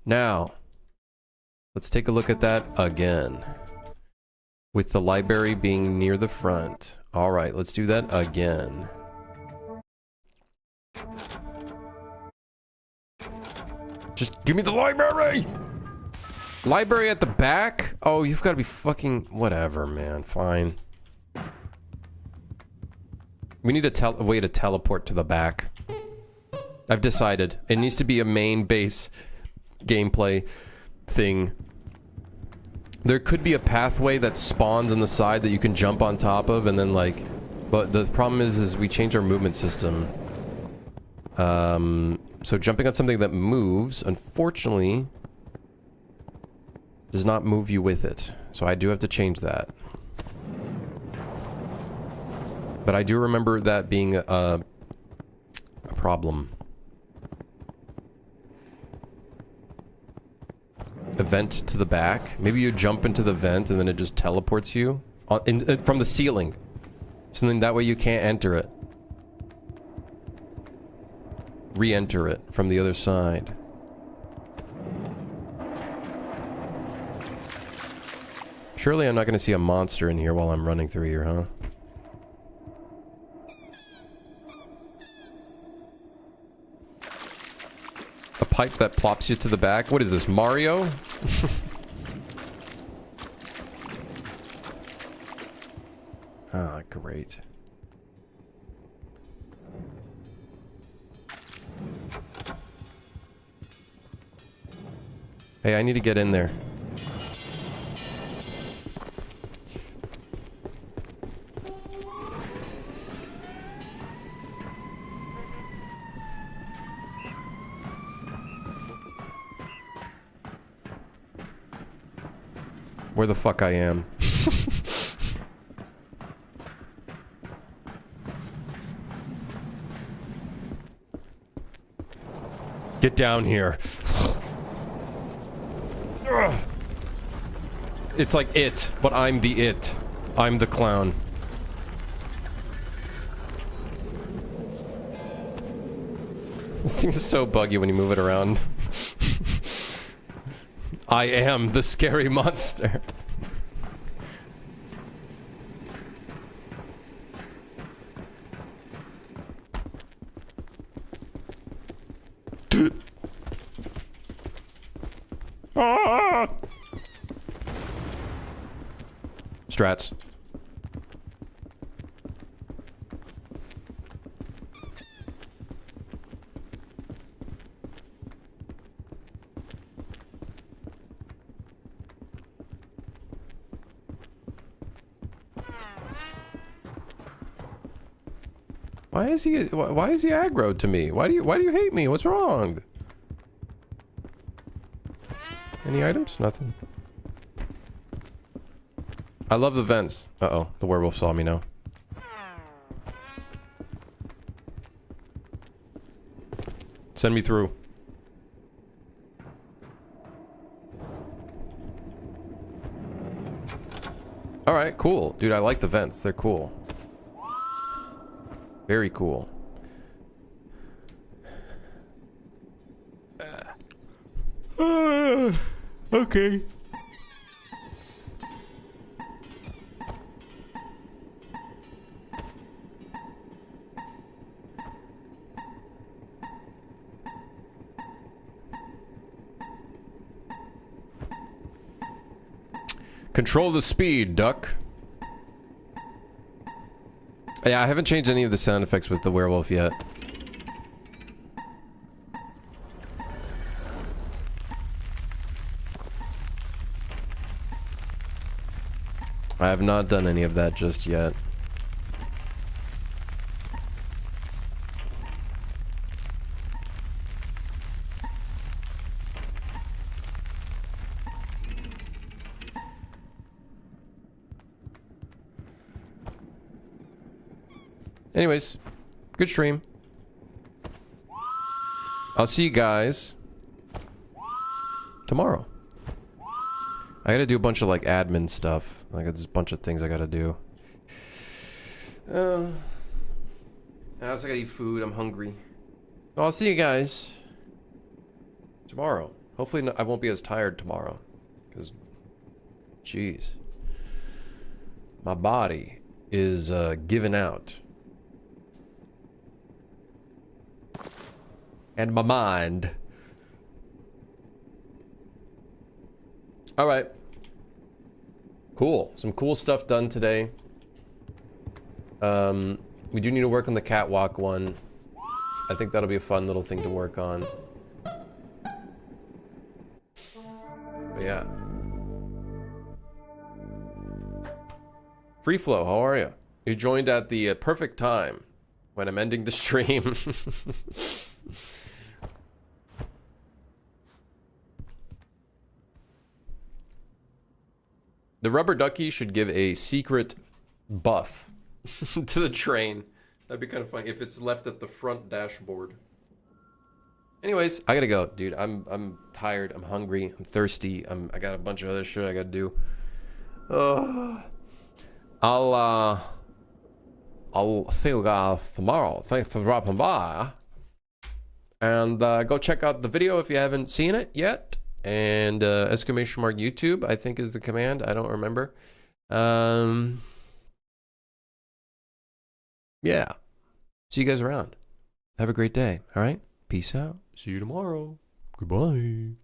Now, let's take a look at that again. With the library being near the front. All right, let's do that again. Just give me the library! Library at the back? Oh, you've got to be fucking... Whatever, man. Fine. We need a way to teleport to the back. I've decided. It needs to be a main base gameplay thing. There could be a pathway that spawns on the side that you can jump on top of and then like... But the problem is we changed our movement system. So jumping on something that moves, unfortunately, does not move you with it. So I do have to change that. But I do remember that being a problem. A vent to the back. Maybe you jump into the vent and then it just teleports you from the ceiling. So then that way you can't enter it. Re-enter it from the other side. Surely I'm not going to see a monster in here while I'm running through here, huh? A pipe that plops you to the back? What is this, Mario? Ah, great. Hey, I need to get in there. Where the fuck I am. Get down here. Ugh. It's like It, but I'm the It. I'm the clown. This thing is so buggy when you move it around. I am the scary monster. Strats. Why is he aggroed to me? Why do you hate me? What's wrong? Any items? Nothing. I love the vents. Uh-oh, the werewolf saw me now. Send me through. Alright, cool. Dude, I like the vents. They're cool. Very cool. Okay. Control the speed, duck. Yeah, I haven't changed any of the sound effects with the werewolf yet. I have not done any of that just yet. Anyways, good stream. I'll see you guys tomorrow. I gotta do a bunch of like admin stuff. I got this bunch of things I gotta do. I also gotta eat food. I'm hungry. Well, I'll see you guys tomorrow. Hopefully I won't be as tired tomorrow. Because, jeez. My body is giving out. And my mind. Alright. Cool. Some cool stuff done today. We do need to work on the catwalk one. I think that'll be a fun little thing to work on. But yeah. Free Flow, how are you? You joined at the perfect time when I'm ending the stream. The rubber ducky should give a secret buff to the train. That'd be kind of funny if it's left at the front dashboard. Anyways, I gotta go, dude. I'm tired. I'm hungry. I'm thirsty. I got a bunch of other shit I gotta do. I'll see you guys tomorrow. Thanks for dropping by. And go check out the video if you haven't seen it yet. And exclamation mark YouTube, I think is the command. I don't remember. Yeah. See you guys around. Have a great day. All right. Peace out. See you tomorrow. Goodbye.